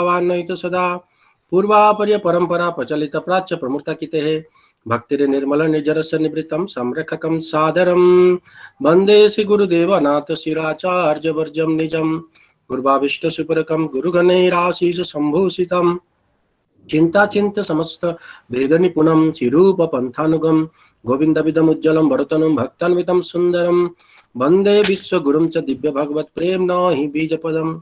वान्नयित सदा पूर्वापर्य परंपरा प्रचलित प्राच्य प्रमूर्ता भक्तिर निर्मल निर्जरस्य निवृत्तं संरक्षकं सादरं वन्दे श्री गुरुदेवनाथ शिराचार्य वर्जं निजं गुरुवाविष्ट सुपरकं गुरुगणैराशीष सम्भूषितं चिंता चिंत समस्त वेद निपुणं श्रीरूप पंथानुगम गोविंदविदमुज्ज्वलं वरतनुं भक्तान्वितं सुंदरं वंदे विश्वगुरुं च दिव्य भगवत प्रेम हि बीजपदम्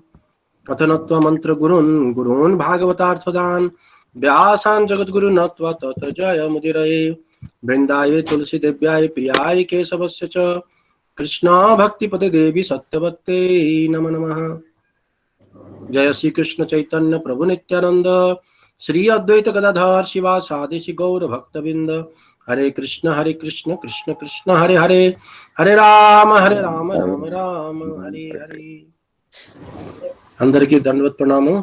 अथनत्व मंत्र गुरून् भागवतार्थदान व्यासान् जगद्गुरु नत्वा तत जय मुदिरये वृंदाये तुलसी देव्याय प्रियाय केशवस्य च कृष्णा भक्ति पदे देवी सत्यवत्ते नमः नमः। जय श्री कृष्ण चैतन्य प्रभु नित्यानंद श्री अद्वैत गदाधर शिवासादि श्री गौर भक्तबिंद हरे कृष्ण कृष्ण कृष्ण हरे हरे हरे राम राम राम हरे हरे। అందరికీ దండవత్ ప్రణామం।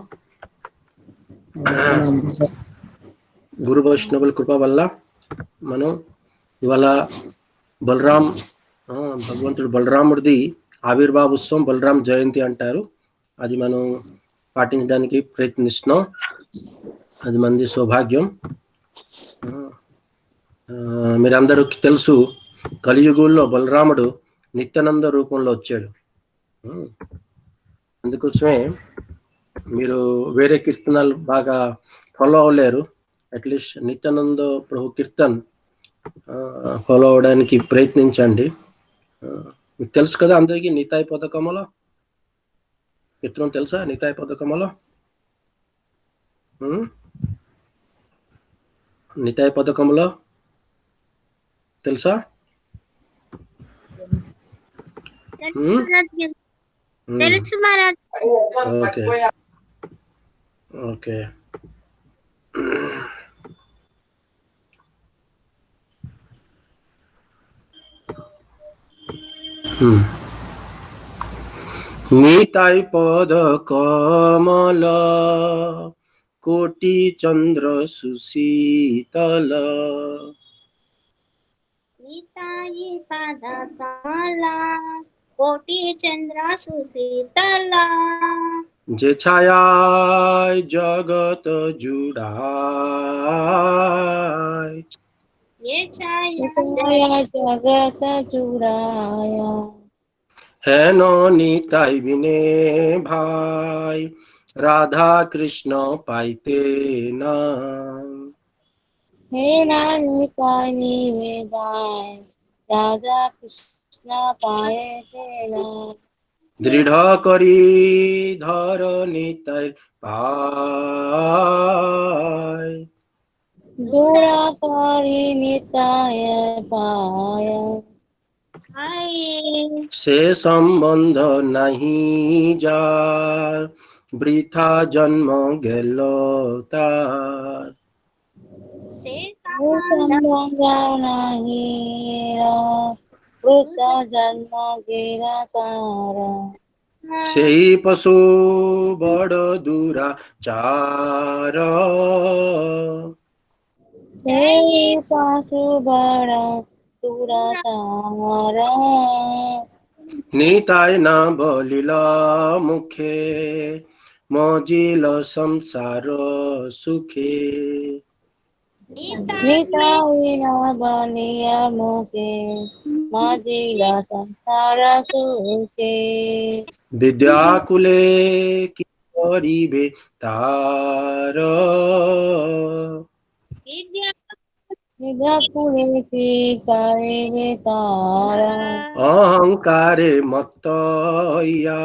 గురు వైష్ణవుల కృప వల్ల మనం ఇవాళ భగవంతుడు బలరాముడిది ఆవిర్భావ ఉత్సవం బలరాం జయంతి అంటారు, అది మనం పాటించడానికి ప్రయత్నిస్తున్నాం, అది మంది సౌభాగ్యం। మీరందరూ తెలుసు కలియుగంలో బలరాముడు నిత్యానంద రూపంలో వచ్చాడు, అందుకోసమే మీరు వేరే కీర్తనలు బాగా ఫాలో అవ్వలేరు, అట్లీస్ట్ నిత్యానంద ప్రభు కీర్తన్ ఫాలో అవడానికి ప్రయత్నించండి। మీకు తెలుసు కదా అందరికీ నితాయ్ పదకమలో కీర్తనం తెలుసా? నితాయ్ పదకమలో నితాయ్ పదకమలో తెలుసా? ఓకే ఓకే নিতাই পদ কমল কোটি চন্দ্র সুশীতল নিতাই পদ কমল কোটি চন্দ্র সুশীতল যে ছায়ায় জগত জুড়ায় ये छाया जगत जुड़ाया হেন নিতাই বিনে ভাই রাধা কৃষ্ণ পাইতে না, हे निताई बिने भाई राधा कृष्ण पाइते ना। দৃঢ় করি ধর নিতাই পায় দূরা করি নিতাই পায় সে সম্বন্ধ নাহি যার বৃথা জন্ম গেল তার, সে সম্বন্ধ নাহি বৃথা জন্ম গেল তার, সেই পশু বড় দুরাচার সেই পশু বড় দুরাচার নিতাই না বলিল মুখে মজিল সংসার সুখে, নিতাই না বলিয়া মুখে মজিল সংসার সুখে, বিদ্যাকুলে কি করিবে তার বিদ্যাকুলে কি করিবে তার, অহংকারে মত্ত হইয়া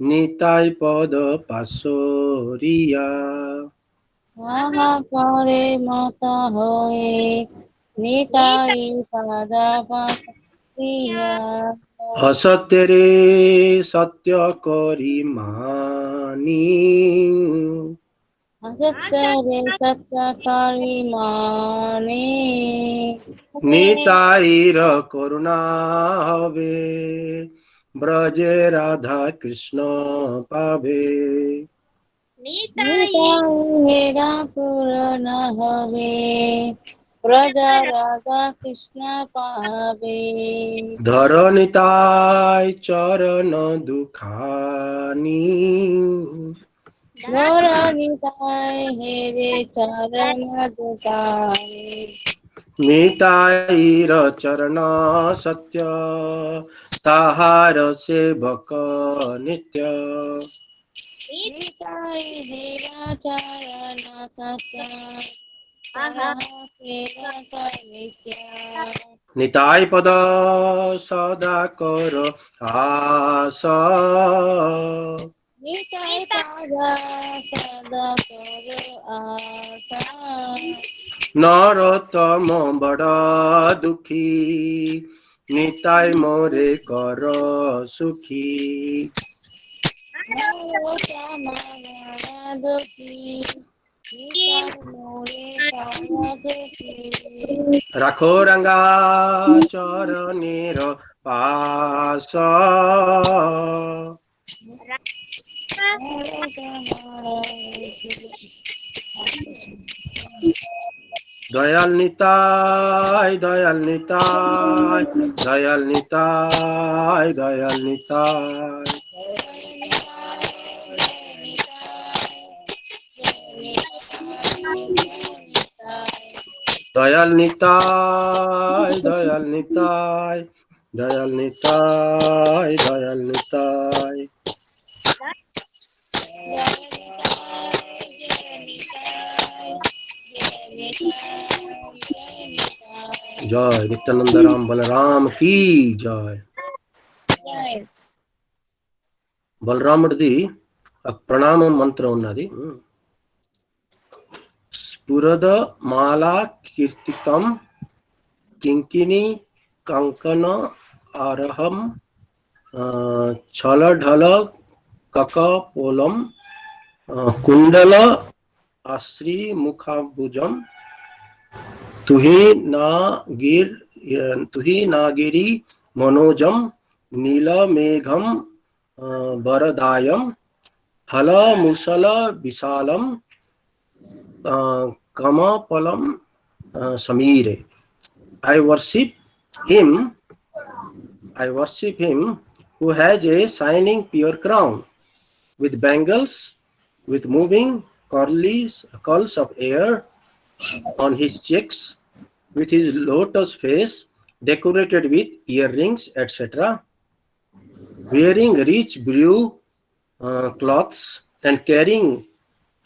নিতাই পদ পাশরিয়া, অহংকারে মত হয়ে নিতাই পদ পাশরিয়া, অসত্যরে সত্য করি মানি অসত্যরে সত্য করি মানে, নিতাইর করুণা হবে ব্রজে রাধা কৃষ্ণ পাবে, নিতাইরা পূর্ণ হবে ব্রজ রাধা কৃষ্ণ পাবে, ধর নিতাই চরণ দুখানি गौरनिताय हे रे चरण दुसारे निताईर चरण सत्य ताहार सेवक नित्य निताय हेरा चरण सत्य सेवक नित्य निताय पद सदा कर आस निताय पादा सदा कर आशा नरोत्तम बड़ दुखी निताय मोरे कर सुखी दुखी निताय मोरे कर सुखी राखो रंगा चरणेर पास दयाल निताय दयाल निताय दयाल निताय दयाल निताय दयाल निताय दयाल निताय दयाल निताय दयाल निताय जय नित्यानंद राम बलराम की जय బలరాముడిది ప్రణామ మంత్రం ఉన్నది స్ఫురద మాలా కీర్తికం కింకిని కంకణ అర్హం ఛలఢల కకపోలం కుండల అశ్రీ ముఖాభుజం తుహి నాగిరి మనోజం నీలమేఘం वरदायम फल मुसल विशालम कमपलम समीरे I worship him who has a shining pure crown with bangles with moving curls of air on his cheeks, with his lotus face decorated with earrings, etc., wearing rich blue cloths and carrying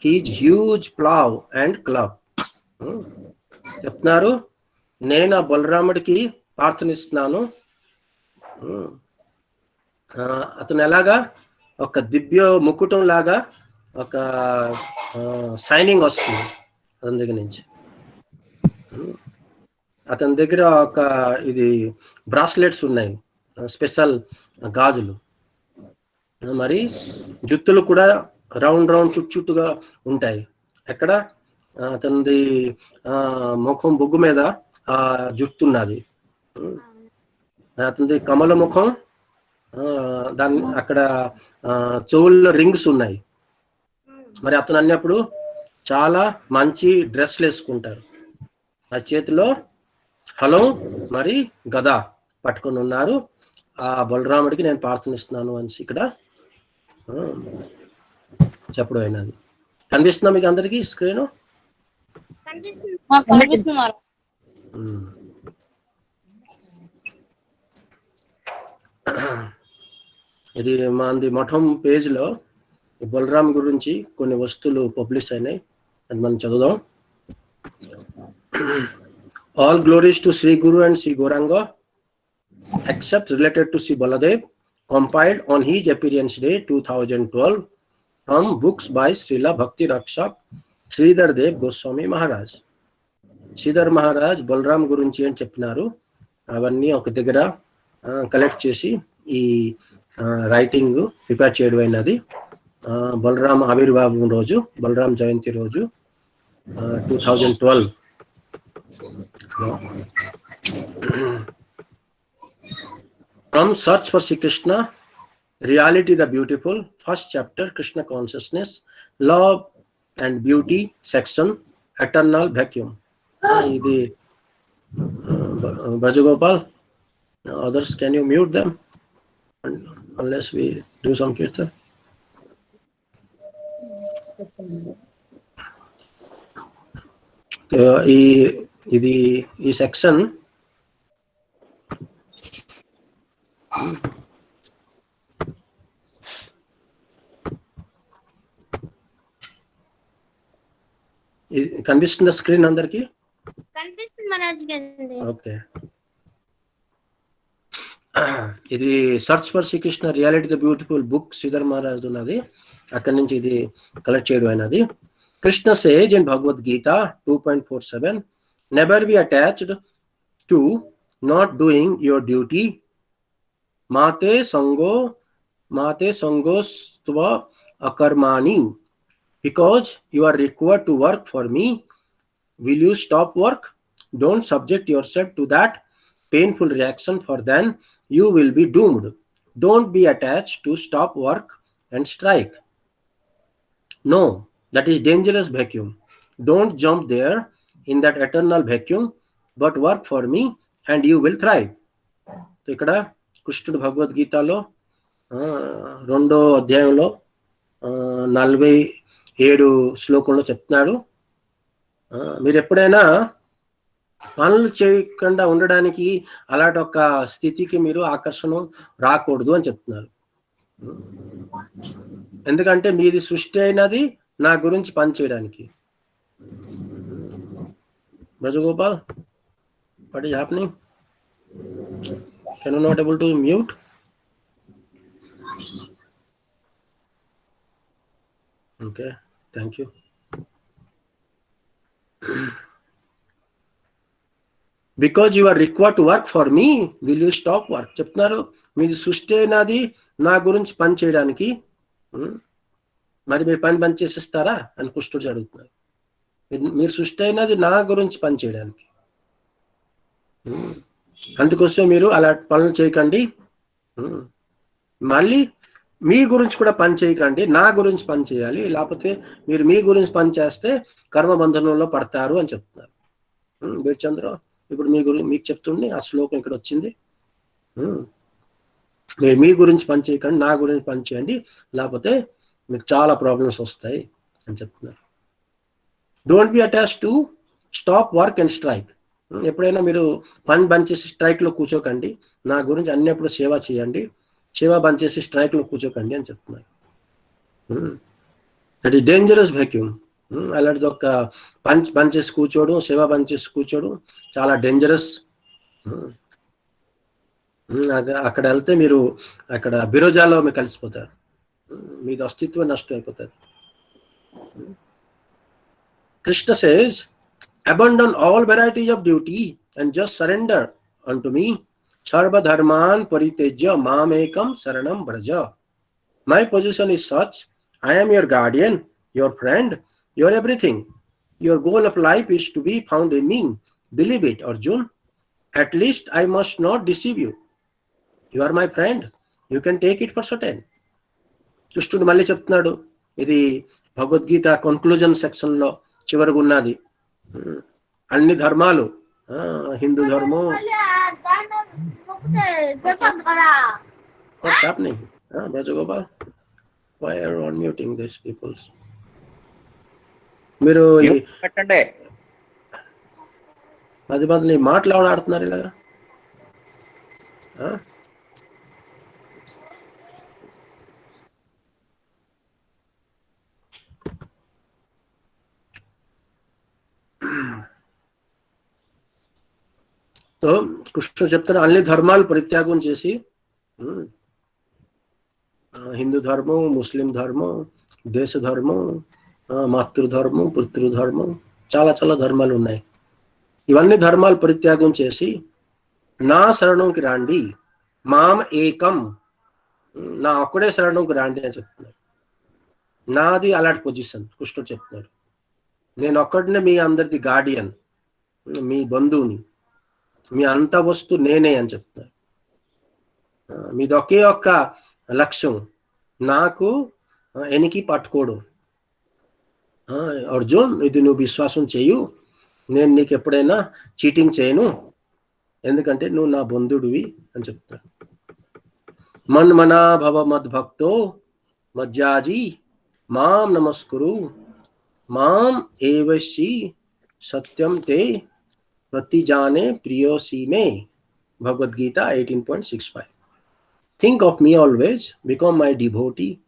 his huge plow and club. చెప్తున్నారు నేను బలరాముడికి ప్రార్థనిస్తున్నాను అతను ఎలాగా ఒక దివ్య ముకుటం లాగా ఒక shining వస్తుంది అతని దగ్గర నుంచి అతని దగ్గర ఒక ఇది బ్రాస్లెట్స్ ఉన్నాయి స్పెషల్ గాజులు మరి జుత్తులు కూడా రౌండ్ చుట్టుగా ఉంటాయి ఎక్కడ అతనిది ముఖం బొగ్గు మీద ఆ జుట్టు ఉన్నది అతనిది కమల ముఖం దాని అక్కడ చెవుల్లో రింగ్స్ ఉన్నాయి మరి అతను అన్నప్పుడు చాలా మంచి డ్రెస్లు వేసుకుంటారు ఆ చేతిలో హలో మరి గద పట్టుకొని ఉన్నారు ఆ బలరాముడికి నేను ప్రార్థనిస్తున్నాను అని ఇక్కడ చెప్పడం అయినది కనిపిస్తుందా మీకు అందరికి స్క్రీన్ ఇది మాది మఠం పేజ్ లో బలరాం గురించి కొన్ని వస్తువులు పబ్లిష్ అయినాయి అది మనం చదువుదాం all glories to Shri Guru and Shri Gauranga except related to Sri Baladev, compiled on his appearance day 2012 from books by Srila Bhakti Rakshak Sridhar Dev Goswami Maharaj. Sridhar Maharaj Balram గురించి ఏం చెప్పినారు అవన్నీ ఒక దగ్గర కలెక్ట్ చేసి ఈ రైటింగ్ ప్రిపేర్ చేయడం అయినది బలరాం ఆవిర్భావం రోజు బలరాం జయంతి రోజు 2012 From Search for Sri Krishna, Reality the Beautiful, first chapter, Krishna Consciousness, Love and Beauty, section, Eternal Vacuum. The Brajagopal, others, can you mute them? Unless we do some kirtan. ఇది ఈ section కనిపిస్తుందా screen అందరికి? కనిపిస్తుంది మనోజ్ గారు. Okay, ఇది search for Srikrishna reality the beautiful book Shridhar Maharaj ఉన్నది, అక్కడి నుంచి ఇది కలెక్ట్ చేయడం అయినది. Krishna says in Bhagavad Gita 2.47 never be attached to not doing your duty మాతే సంగోస్త్వ అకర్మాణి because you are required to work for me. Will you stop work? Don't subject yourself to that painful reaction, for then you will be doomed. Don't be attached to stop work and strike. No, that is dangerous vacuum. Don't jump there in that eternal vacuum, but work for me and you will thrive. So ikkada కృష్ణుడు భగవద్గీతలో 2వ అధ్యాయంలో 47 శ్లోకంలో చెప్తున్నాడు, మీరు ఎప్పుడైనా పనులు చేయకుండా ఉండడానికి అలాంటి ఒక స్థితికి మీరు ఆకర్షణ రాకూడదు అని చెప్తున్నారు. ఎందుకంటే మీది సృష్టి అయినది నా గురించి పనిచేయడానికి. Brajagopal, what is happening? Can you not able to mute? Okay, thank you. Because you are required to work for me, will you stop work? చెప్తున్నారు మీది సృష్టి అయినది నా గురించి పని చేయడానికి, మరి మీరు పని చేసేస్తారా అని కృష్ణుడు అడుగుతున్నారు. మీరు సృష్టి అయినది నా గురించి పని చేయడానికి, అందుకోసం మీరు అలా పనులు చేయకండి, మళ్ళీ మీ గురించి కూడా పని చేయకండి, నా గురించి పని చేయాలి, లేకపోతే మీరు మీ గురించి పని చేస్తే కర్మబంధనంలో పడతారు అని చెప్తున్నారు. బీర్చంద్ర ఇప్పుడు మీకు చెప్తుండే ఆ శ్లోకం ఇక్కడ వచ్చింది. మీరు మీ గురించి పని చేయకండి, నా గురించి పని చేయండి, లేకపోతే మీకు చాలా ప్రాబ్లమ్స్ వస్తాయి అని చెప్తున్నారు. Don't be attach to stop work and strike. ఎప్పుడైనా మీరు పని చేసి స్ట్రైక్ లో కూర్చోకండి, నా గురించి అన్నప్పుడు సేవ చేయండి, సేవ బంద్ చేసి స్ట్రైక్ లో కూర్చోకండి అని చెప్తున్నారు. That is dangerous vacuum. అలాంటిది ఒక బంద్ చేసి కూర్చోవడం, సేవ బంద్ చేసి కూర్చోవడం చాలా డేంజరస్. అక్కడ వెళ్తే మీరు అక్కడ బిరోజాలో మీరు కలిసిపోతారు, మీది అస్తిత్వం నష్టం అయిపోతారు. Krishna says abandon all varieties of duty and just surrender unto me. Sarva dharman paritejya mamekam saranam braja. My position is such, I am your guardian, your friend, your everything. Your goal of life is to be found in me. Believe it, Arjun. At least I must not deceive you. You are my friend. You can take it for certain. కృష్ణుడు మళ్ళీ చెప్తున్నాడు, ఇది Bhagavad Gita conclusion section లో చివరకు ఉన్నది. అన్ని ధర్మాలు, హిందూ ధర్మం, what's happening? Brajagopal, why are you unmuting these people? మీరు పెట్టండి, 10 మంది మాట్లాడుతున్నారు ఇలాగా. సో కృష్ణుడు చెప్తారు, అన్ని ధర్మాలు పరిత్యాగం చేసి, హిందూ ధర్మం, ముస్లిం ధర్మం, దేశ ధర్మం, మాతృధర్మం, పితృధర్మం, చాలా చాలా ధర్మాలు ఉన్నాయి. ఇవన్నీ ధర్మాలు పరిత్యాగం చేసి నా శరణంకి రాండి, మాం ఏకం, నా ఒక్కడే శరణంకి రాండి అని చెప్తున్నారు. నాది అలాంటి పొజిషన్. కృష్ణుడు చెప్తున్నాడు, నేను ఒక్కడినే మీ అందరిది గార్డియన్, మీ బంధువుని, మీ అంత వస్తు నేనే అని చెప్తున్నారు. మీది ఒకే ఒక్క లక్ష్యం, నాకు ఎనికి పట్టుకోడు. అర్జున్, ఇది నువ్వు విశ్వాసం చేయు, నేను నీకు ఎప్పుడైనా చీటింగ్ చేయను, ఎందుకంటే నువ్వు నా బంధుడివి అని చెప్తాను. మన్మనా భవ మద్భక్తో మజ్జాజీ माम नमस्कुरु माम एवशी सत्यम ते प्रतिजाने प्रियोसी में. Bhagavad Gita 18.65. Think of me always, become my devotee,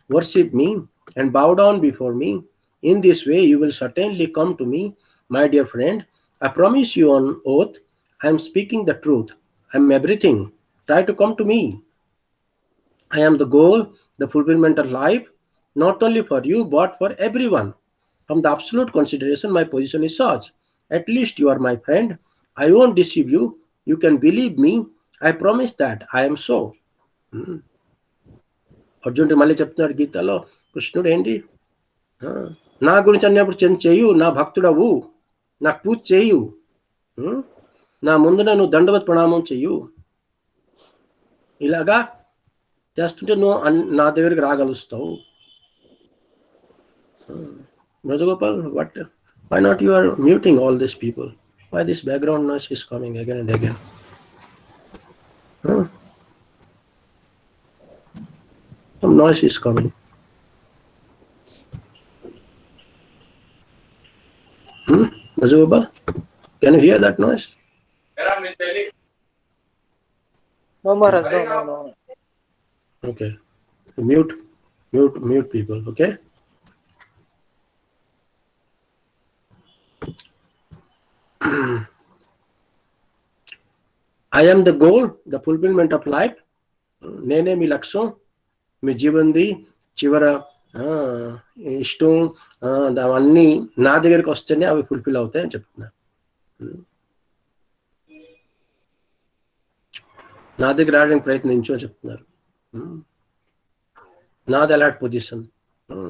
worship me, and bow down before me. In this way, you will certainly come to me, my dear friend. I promise you on oath, I am speaking the truth. I am everything. Try to come to me. I am the goal, the fulfillment of life, not only for you, but for everyone. From the absolute consideration, my position is such. At least you are my friend. I won't deceive you. You can believe me. I promise that I am so. అర్జునుడు మళ్ళీ చెప్తున్నాడు గీతలో, కృష్ణుడు ఏంటి, నా గురించి అన్నప్పుడు చెయ్యు, నా భక్తుడవు, నాకు పూజ చేయు, నా ముందు నువ్వు దండవత్ ప్రణామం చెయ్యు. ఇలాగా చేస్తుంటే నువ్వు నా దగ్గరికి రాగలుస్తావు. Rajagopal, what? Why not you are muting all these people? Why this background noise is coming again and again? Some noise is coming. Rajagopal, can you hear that noise? No, Maharaj, no. Okay. Mute people, okay? I am the goal, the fulfillment of life. నేనే మీ లక్ష్యం, మీ జీవనది చివర ఇష్టం, అవన్నీ నా దగ్గరికి వస్తేనే అవి fulfil అవుతాయి అని చెప్తున్నా. నా దగ్గర రావడానికి ప్రయత్నించు అని చెప్తున్నారు. నాది అలాంటి పొజిషన్,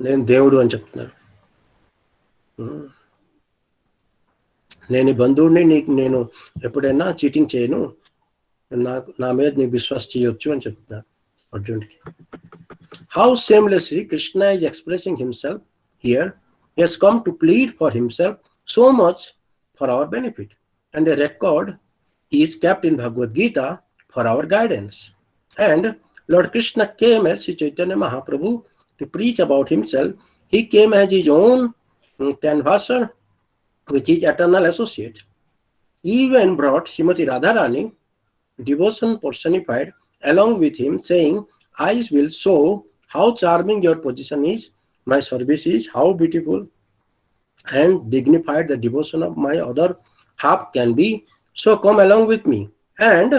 నేను దేవుడు అని చెప్తున్నారు. నేను బంధువుని, నీకు నేను ఎప్పుడైనా చీటింగ్ చేయను, నా మీద నీకు విశ్వాసం చేయొచ్చు అని చెప్తున్నారు అర్జునుడికి. How shamelessly Krishna is expressing himself here. He has come to plead for himself so much for our benefit, and a record is kept in Bhagavad Gita for our guidance. And Lord Krishna came as Sri Chaitanya Mahaprabhu to preach about himself. He came as his own canvasser with his eternal associate. Even brought Srimati Radharani, devotion personified, along with him, saying, I will show how charming your position is, my service is, how beautiful and dignified the devotion of my other half can be. So come along with me. And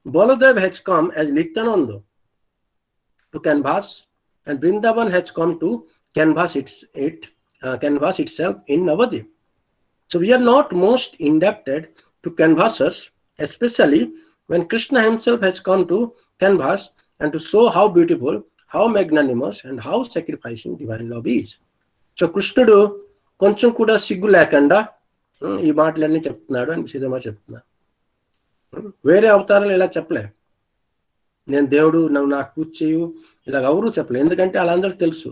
Baladev has come as Nityananda to canvas, and Vrindavan has come to canvas itself in Navadip. So we are not most indebted to canvassers, especially when Krishna himself has come to canvas and to show how beautiful, how magnanimous and how sacrificing divine love is. So కృష్ణుడు కొంచెం కూడా సిగ్గు లేకుండా ఈ మాటలన్నీ చెప్తున్నాడు అని సీతమ్మ చెప్తున్నారు. వేరే అవతారాలు ఇలా చెప్పలే, నేను దేవుడు, నువ్వు నాకు పూజ చేయు, ఇలా ఎవరు చెప్పలే. ఎందుకంటే వాళ్ళందరికీ తెలుసు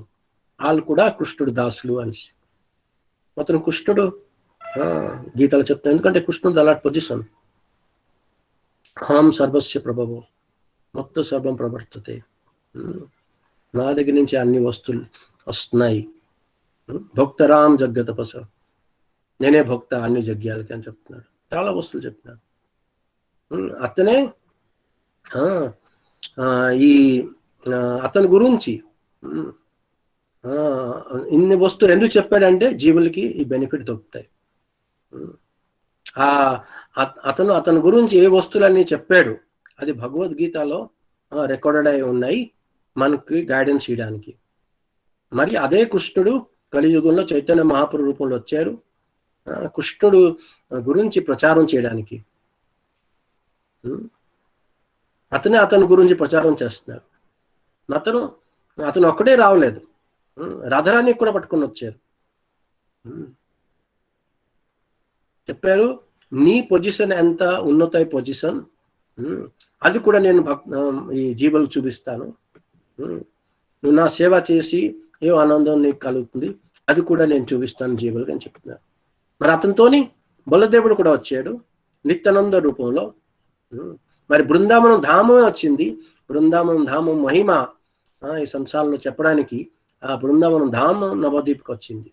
వాళ్ళు కూడా కృష్ణుడు దాసులు అని. మొత్తం కృష్ణుడు గీతలు చెప్తాను, ఎందుకంటే కృష్ణుడు అలాంటి పొజిషన్. అహం సర్వస్య ప్రభవో మొత్తం సర్వం ప్రవర్తతే, నా దగ్గర నుంచి అన్ని వస్తువులు వస్తున్నాయి. భక్తరామ్ జగ్గ తపస, నేనే భక్త అన్ని జగ్యాలకి అని చెప్తున్నాడు. చాలా వస్తువులు చెప్తున్నాడు. అతనే ఈ అతని గురించి ఇన్ని వస్తువులు ఎందుకు చెప్పాడంటే జీవులకి ఈ బెనిఫిట్ దొరుకుతాయి. అతని గురించి ఏ వస్తువులన్నీ చెప్పాడు అది భగవద్గీతలో రికార్డెడ్ అయి ఉన్నాయి మనకి గైడెన్స్ చేయడానికి. మరి అదే కృష్ణుడు కలియుగంలో చైతన్య మహాప్రభు రూపంలో వచ్చారు కృష్ణుడు గురించి ప్రచారం చేయడానికి. అతని గురించి ప్రచారం చేస్తున్నారు. అతను ఒక్కడే రావలేదు, రాధారాణి కూడా పట్టుకొని వచ్చారు. చెప్పారు నీ పొజిషన్ ఎంత ఉన్నత పొజిషన్, అది కూడా నేను ఈ జీవులు చూపిస్తాను. నువ్వు నా సేవ చేసి ఏ ఆనందం నీకు కలుగుతుంది అది కూడా నేను చూపిస్తాను జీవులకు అని చెప్తున్నారు. మరి అతనితోని బలదేవుడు కూడా వచ్చాడు నిత్యానంద రూపంలో. మరి బృందావనం ధామమే వచ్చింది. బృందావనం ధామం మహిమ ఈ సంసారంలో చెప్పడానికి ఆ బృందావనం ధామ్ నవద్వీప్కి వచ్చింది.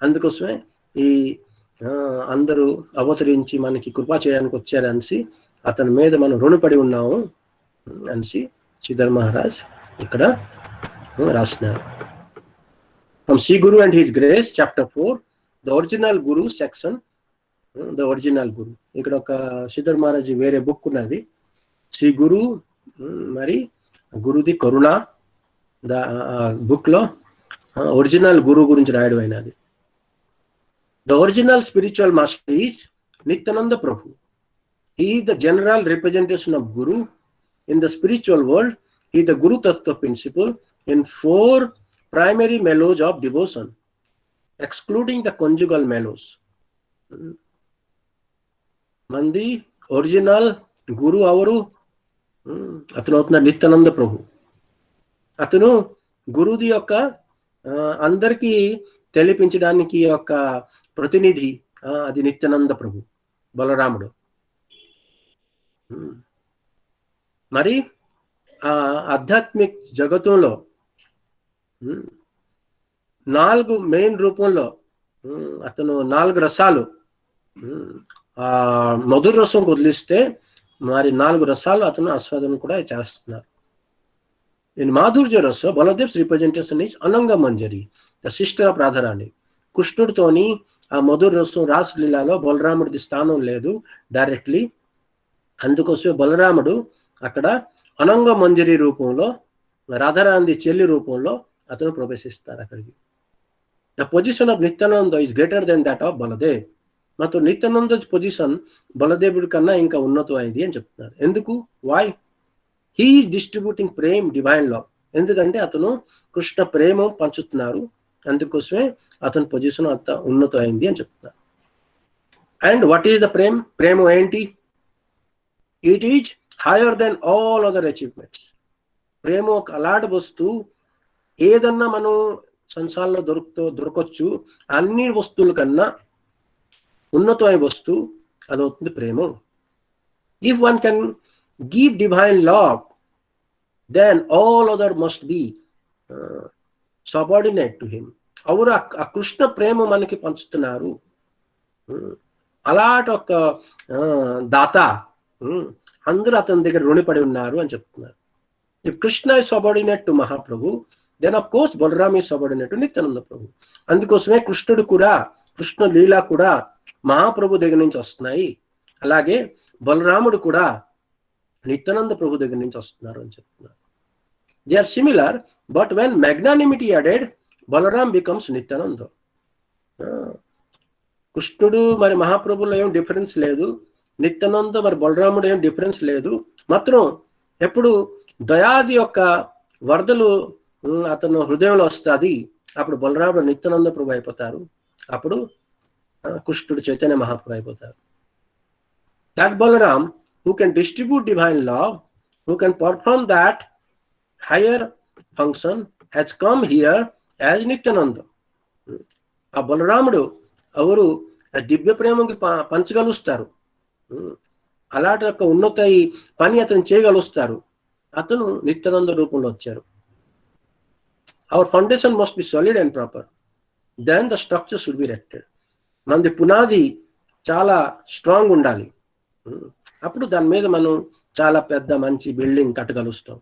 అందుకోసమే ఈ అందరూ అవతరించి మనకి కృపా చేయడానికి వచ్చారనిసి అతని మీద మనం రుణపడి ఉన్నాము అనేసి శ్రీధర్ మహారాజ్ ఇక్కడ రాసినారు. From Sri Guru and His Grace, Chapter 4, the Original Guru section, the Original Guru. ఇక్కడ ఒక శ్రీధర్ మహారాజ్ వేరే బుక్ ఉన్నది, శ్రీ గురు మరి గురుది కరుణ. బుక్ లో ఒరిజినల్ గురు గురించి రాయడం అయినది. The original spiritual master is Nityananda Prabhu. He is the general representation of Guru in the spiritual world. He is the Guru Tattva principle in 4 primary mellows of devotion, excluding the conjugal mellows. Mandi original Guru avaru atanu avutna Nityananda Prabhu. అతను గురుది యొక్క అందరికీ తెలిపించడానికి యొక్క ప్రతినిధి, అది నిత్యానంద ప్రభు బలరాముడు. మరి ఆధ్యాత్మిక జగత్తులో 4 మెయిన్ రూపంలో అతను 4 రసాలు మధుర రసం వదిలిస్తే మరి 4 రసాలు అతను ఆస్వాదన కూడా చేస్తున్నారు. In Madhurya Rasa, Baladev's representation is Ananga Manjari, the sister of Radharani. కృష్ణుడితోని ఆ మధుర రసం రాసలీలలో బలరాముడిది స్థానం లేదు డైరెక్ట్లీ. అందుకోసమే బలరాముడు అక్కడ అనంగ మంజరి రూపంలో రాధారాణి చెల్లి రూపంలో అతను ప్రవేశిస్తారు అక్కడికి. The position of Nityananda is greater than that of Baladev. ಮತ್ತು నిత్యానంద పొజిషన్ బలదేవుడి కన్నా ఇంకా ఉన్నతమైంది అని చెప్తున్నారు. ఎందుకు? Why? He is distributing prem divine love. ఎందుకంటే అతను కృష్ణ ప్రేమ పంచుతున్నారు, అందుకోసమే అతని పొజిషన్ అంత ఉన్నతమైంది అని చెప్తున్నారు. And what is the prem? ప్రేమ ఏంటి? It is higher than all other achievements. ప్రేమ ఒక అలాంటి వస్తువు, ఏదన్నా మనం సంసారంలో దొరకచ్చు, అన్ని వస్తువుల కన్నా ఉన్నతమైన వస్తువు అదవుతుంది ప్రేమ. If one can give divine love, then all other must be subordinate to him. Hour ఆ కృష్ణ ప్రేమ మనకి పంచుతున్నారు, అలాంటి ఒక దాత, అందరూ అతని దగ్గర రుణపడి ఉన్నారు అని చెప్తున్నారు. If Krishna is subordinate to Mahaprabhu, then of course Balaram is subordinate to Nityananda Prabhu. అందుకోసమే కృష్ణుడు కూడా, కృష్ణ లీల కూడా మహాప్రభు దగ్గర నుంచి వస్తున్నాయి, అలాగే బలరాముడు కూడా నిత్యానంద ప్రభు దగ్గర నుంచి వస్తున్నారు అని చెప్తున్నారు. They are similar, but when magnanimity added, Balaram becomes Nityananda. కృష్ణుడు మరి మహాప్రభులో ఏం డిఫరెన్స్ లేదు, నిత్యానంద మరి బలరాముడు ఏం డిఫరెన్స్ లేదు. మాత్రం ఎప్పుడు దయాది యొక్క వరదలు అతను హృదయంలో వస్తుంది, అప్పుడు బలరాముడు నిత్యానంద ప్రభు అయిపోతారు, అప్పుడు కృష్ణుడు చైతన్య మహాప్రభు అయిపోతారు. That Balaram who can distribute divine love, who can perform that higher function, has come here as Nityananda. ఆ బలరాముడు ఎవరు? దివ్య ప్రేమకి పంచగలుస్తారు, అలాంటి యొక్క ఉన్నత పని అతను చేయగలుస్తారు, అతను నిత్యానంద రూపంలో వచ్చారు. Our foundation must be solid and proper, then the structure should be erected. మనది పునాది చాలా స్ట్రాంగ్ ఉండాలి, అప్పుడు దాని మీద మనం చాలా పెద్ద మంచి బిల్డింగ్ కట్టగలుస్తాం.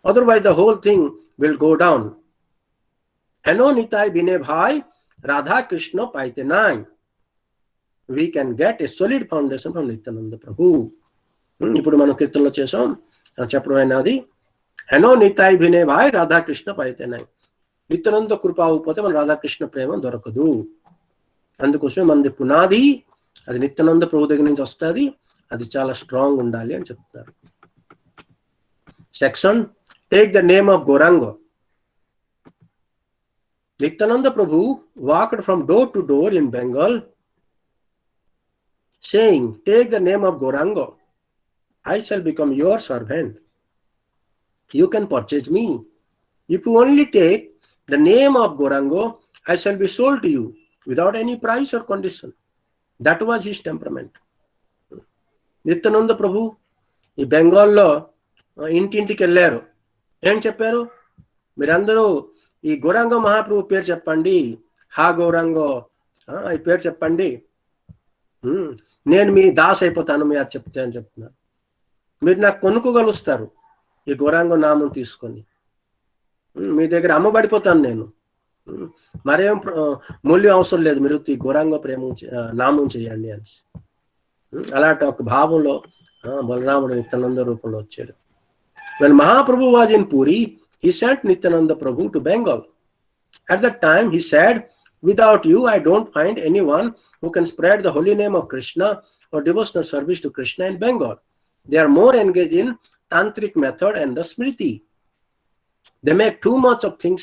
Otherwise the whole thing will go down. హెనో నితాయ్ బినే భాయ్ రాధా కృష్ణ పాయితే నాయ్. We can get a solid foundation from Nityananda Prabhu. ఇప్పుడు మనం కీర్తనలో చేసాం, చెప్పడం అయినది హెనో నితాయ్ బినే భాయ్ రాధా కృష్ణ పాయితే నాయ్. నిత్యానంద కృప అవ్వకపోతే మన రాధాకృష్ణ ప్రేమ దొరకదు. అందుకోసమే మనది పునాది అది నిత్యానంద ప్రభు దగ్గర నుంచి వస్తుంది, అది చాలా స్ట్రాంగ్ ఉండాలి అని చెప్తున్నారు. Section take the name of Gauranga. Nityananda Prabhu walked from door to door in Bengal saying, take the name of Gauranga, I shall become your servant, you can purchase me. If you only take the name of Gauranga, I shall be sold to you without any price or condition. That was his temperament. Nityananda Prabhu ఈ బెంగాల్లో ఇంటింటికి వెళ్ళారు, ఏం చెప్పారు? మీరందరూ ఈ గౌరాంగ మహాప్రభు పేరు చెప్పండి. హా గౌరాంగో ఈ పేరు చెప్పండి, నేను మీ దాస్ అయిపోతాను మీ అది చెప్తే అని చెప్తున్నాను. మీరు నాకు కొనుక్కోగలుస్తారు ఈ గౌరాంగ నామం తీసుకొని. మీ దగ్గర అమ్మబడిపోతాను నేను. మరేం మూల్యం అవసరం లేదు, మీరు ఈ గౌరాంగ నామం చేయండి అని. అలాంటి ఒక భావంలో బలరాముడు నిత్యానంద రూపంలో వచ్చాడు. When Mahaprabhu was in Puri, he sent Nityananda Prabhu to Bengal. At that time, he said, "Without you, I don't find anyone who can spread the holy name of Krishna or devotional service to Krishna in Bengal. They are more engaged in tantric method and the smriti. They make too much of things,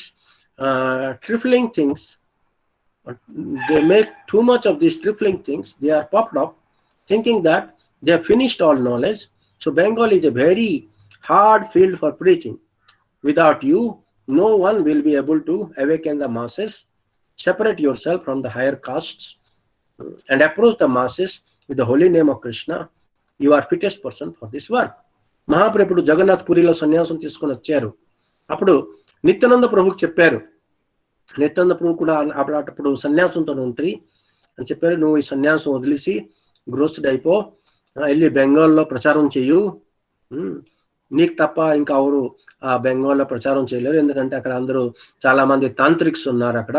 trifling things. They make too much of these trifling things. They are popped up, thinking that they have finished all knowledge. So Bengal is a very hard field for preaching. Without you, no one will be able to awaken the masses. Separate yourself from the higher castes and approach the masses with the holy name of Krishna. You are fittest person for this work." మహాప్రభుడు Jagannadh పురిలో సన్యాసం తీసుకొని వచ్చారు. అప్పుడు నిత్యానంద ప్రభుకి చెప్పారు. నిత్యానంద ప్రభు కూడా అప్పుడు సన్యాసంతో ఉంటాయి అని చెప్పారు. నువ్వు ఈ సన్యాసం వదిలేసి గృహస్థుడు అయిపో, వెళ్ళి బెంగాల్లో ప్రచారం చేయు. నీకు తప్ప ఇంకా ఎవరు ఆ బెంగాల్లో ప్రచారం చేయలేరు, ఎందుకంటే అక్కడ అందరూ చాలా మంది తాంత్రిక్స్ ఉన్నారు అక్కడ.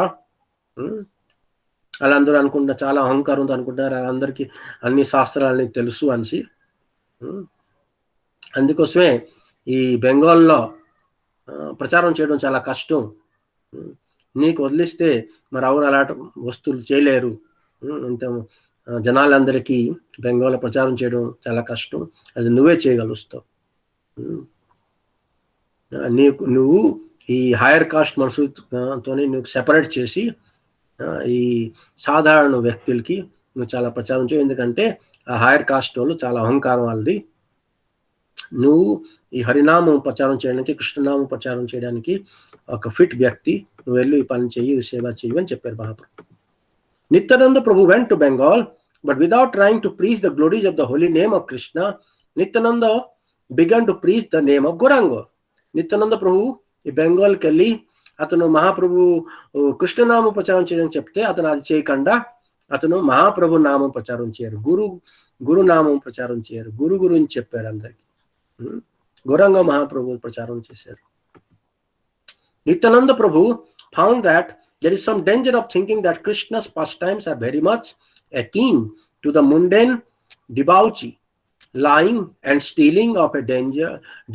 వాళ్ళందరూ అనుకుంటున్నారు, చాలా అహంకారంతో అనుకుంటున్నారు అందరికీ అన్ని శాస్త్రాలని తెలుసు అనేసి. అందుకోసమే ఈ బెంగాల్లో ప్రచారం చేయడం చాలా కష్టం. నీకు వదిలిస్తే మరి ఎవరు అలాంటి వస్తువులు చేయలేరు. ఇంత జనాలందరికీ బెంగాల్లో ప్రచారం చేయడం చాలా కష్టం, అది నువ్వే చేయగలుగుతావు. నువ్వు ఈ హైయర్ కాస్ట్ మనుషులతోనే నువ్వు సెపరేట్ చేసి ఈ సాధారణ వ్యక్తులకి నువ్వు చాలా ప్రచారం చేయవు, ఎందుకంటే ఆ హైయర్ కాస్ట్ వాళ్ళు చాలా అహంకారం వాళ్ళది. నువ్వు ఈ హరినామం ప్రచారం చేయడానికి, కృష్ణనామం ప్రచారం చేయడానికి ఒక ఫిట్ వ్యక్తి, నువ్వు వెళ్ళి ఈ పని చెయ్యి, సేవ చెయ్యి అని చెప్పారు మహాప్రభు. Nityananda Prabhu went to Bengal, but without trying to preach the glories of the holy name of Krishna, Nityananda began to preach the name of Gauranga. Nityananda Prabhu ఈ బెంగాల్కి వెళ్ళి అతను మహాప్రభు కృష్ణనామం ప్రచారం చేయని చెప్తే అతను అది చేయకుండా అతను మహాప్రభు నామం ప్రచారం చేయరు, గురు నామం ప్రచారం చేయరు, గురు గురించి చెప్పారు అందరికి. గౌరంగ మహాప్రభు ప్రచారం చేశారు. నిత్యానంద ప్రభు found that there is some danger of thinking that Krishna's pastimes are very much akin to the mundane debauchery, lying and stealing of a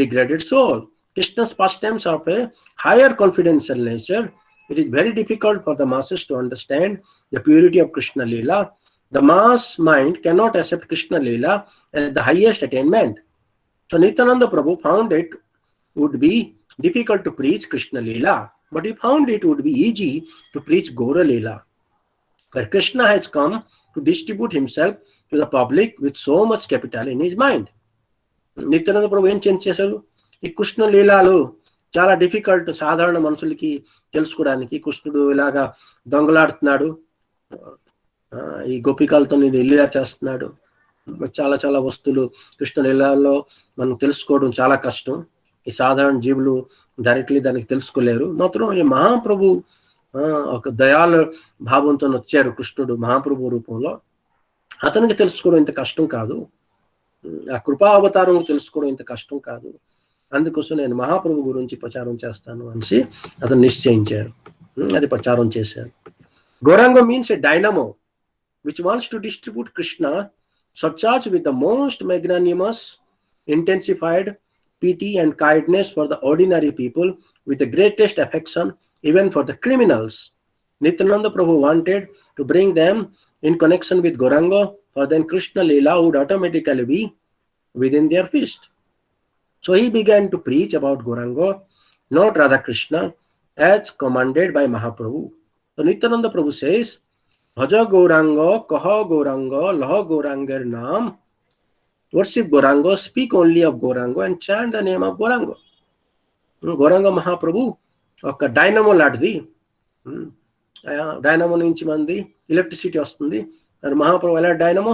degraded soul. Krishna's pastimes are of a higher confidential nature. It is very difficult for the masses to understand the purity of Krishna Leela. The mass mind cannot accept Krishna Leela as the highest attainment. So Nityananda Prabhu found it would be difficult to preach Krishna Leela, but he found it would be easy to preach Gaura Leela, where Krishna has come to distribute himself to the public with so much capital in his mind. Nityananda Prabhu ఏం చేశారు, ఈ కృష్ణ లీలాలు చాలా difficult సాధారణ మనుషులకి తెలుసుకోవడానికి. కృష్ణుడు ఇలాగా దొంగలాడుతున్నాడు, ఈ గోపికలతో లీలా చేస్తున్నాడు, చాలా చాలా వస్తువులు కృష్ణ లీలాల్లో మనం తెలుసుకోవడం చాలా కష్టం. ఈ సాధారణ జీవులు డైరెక్ట్లీ దానికి తెలుసుకోలేరు. మాత్రం ఈ మహాప్రభు ఒక దయాల భావంతో వచ్చారు కృష్ణుడు మహాప్రభు రూపంలో, అతనికి తెలుసుకోవడం ఇంత కష్టం కాదు, ఆ కృపా అవతారం తెలుసుకోవడం ఇంత కష్టం కాదు. అందుకోసం నేను మహాప్రభు గురించి ప్రచారం చేస్తాను అనేసి అతను నిశ్చయించారు, అది ప్రచారం చేశారు. Gauranga means A dynamo which wants to distribute Krishna, surcharged with the most magnanimous, intensified pity and kindness for the ordinary people, with the greatest affection even for the criminals. Nityananda Prabhu wanted to bring them in connection with Gauranga, for then Krishna Leela would automatically be within their fist. So he began to preach about Gauranga, not Radha Krishna, as commanded by Mahaprabhu. So Nityananda Prabhu says, Bhaja Gauranga, Kaha Gauranga, Laha Gaurangar Naam. Worship Gauranga, speak only of Gauranga and chant the name of Gauranga. Gauranga Mahaprabhu ఒక dynamo లాంటిది. Dynamo నుంచి మంది electricity వస్తుంది, మరి మహాప్రభు ఎలా dynamo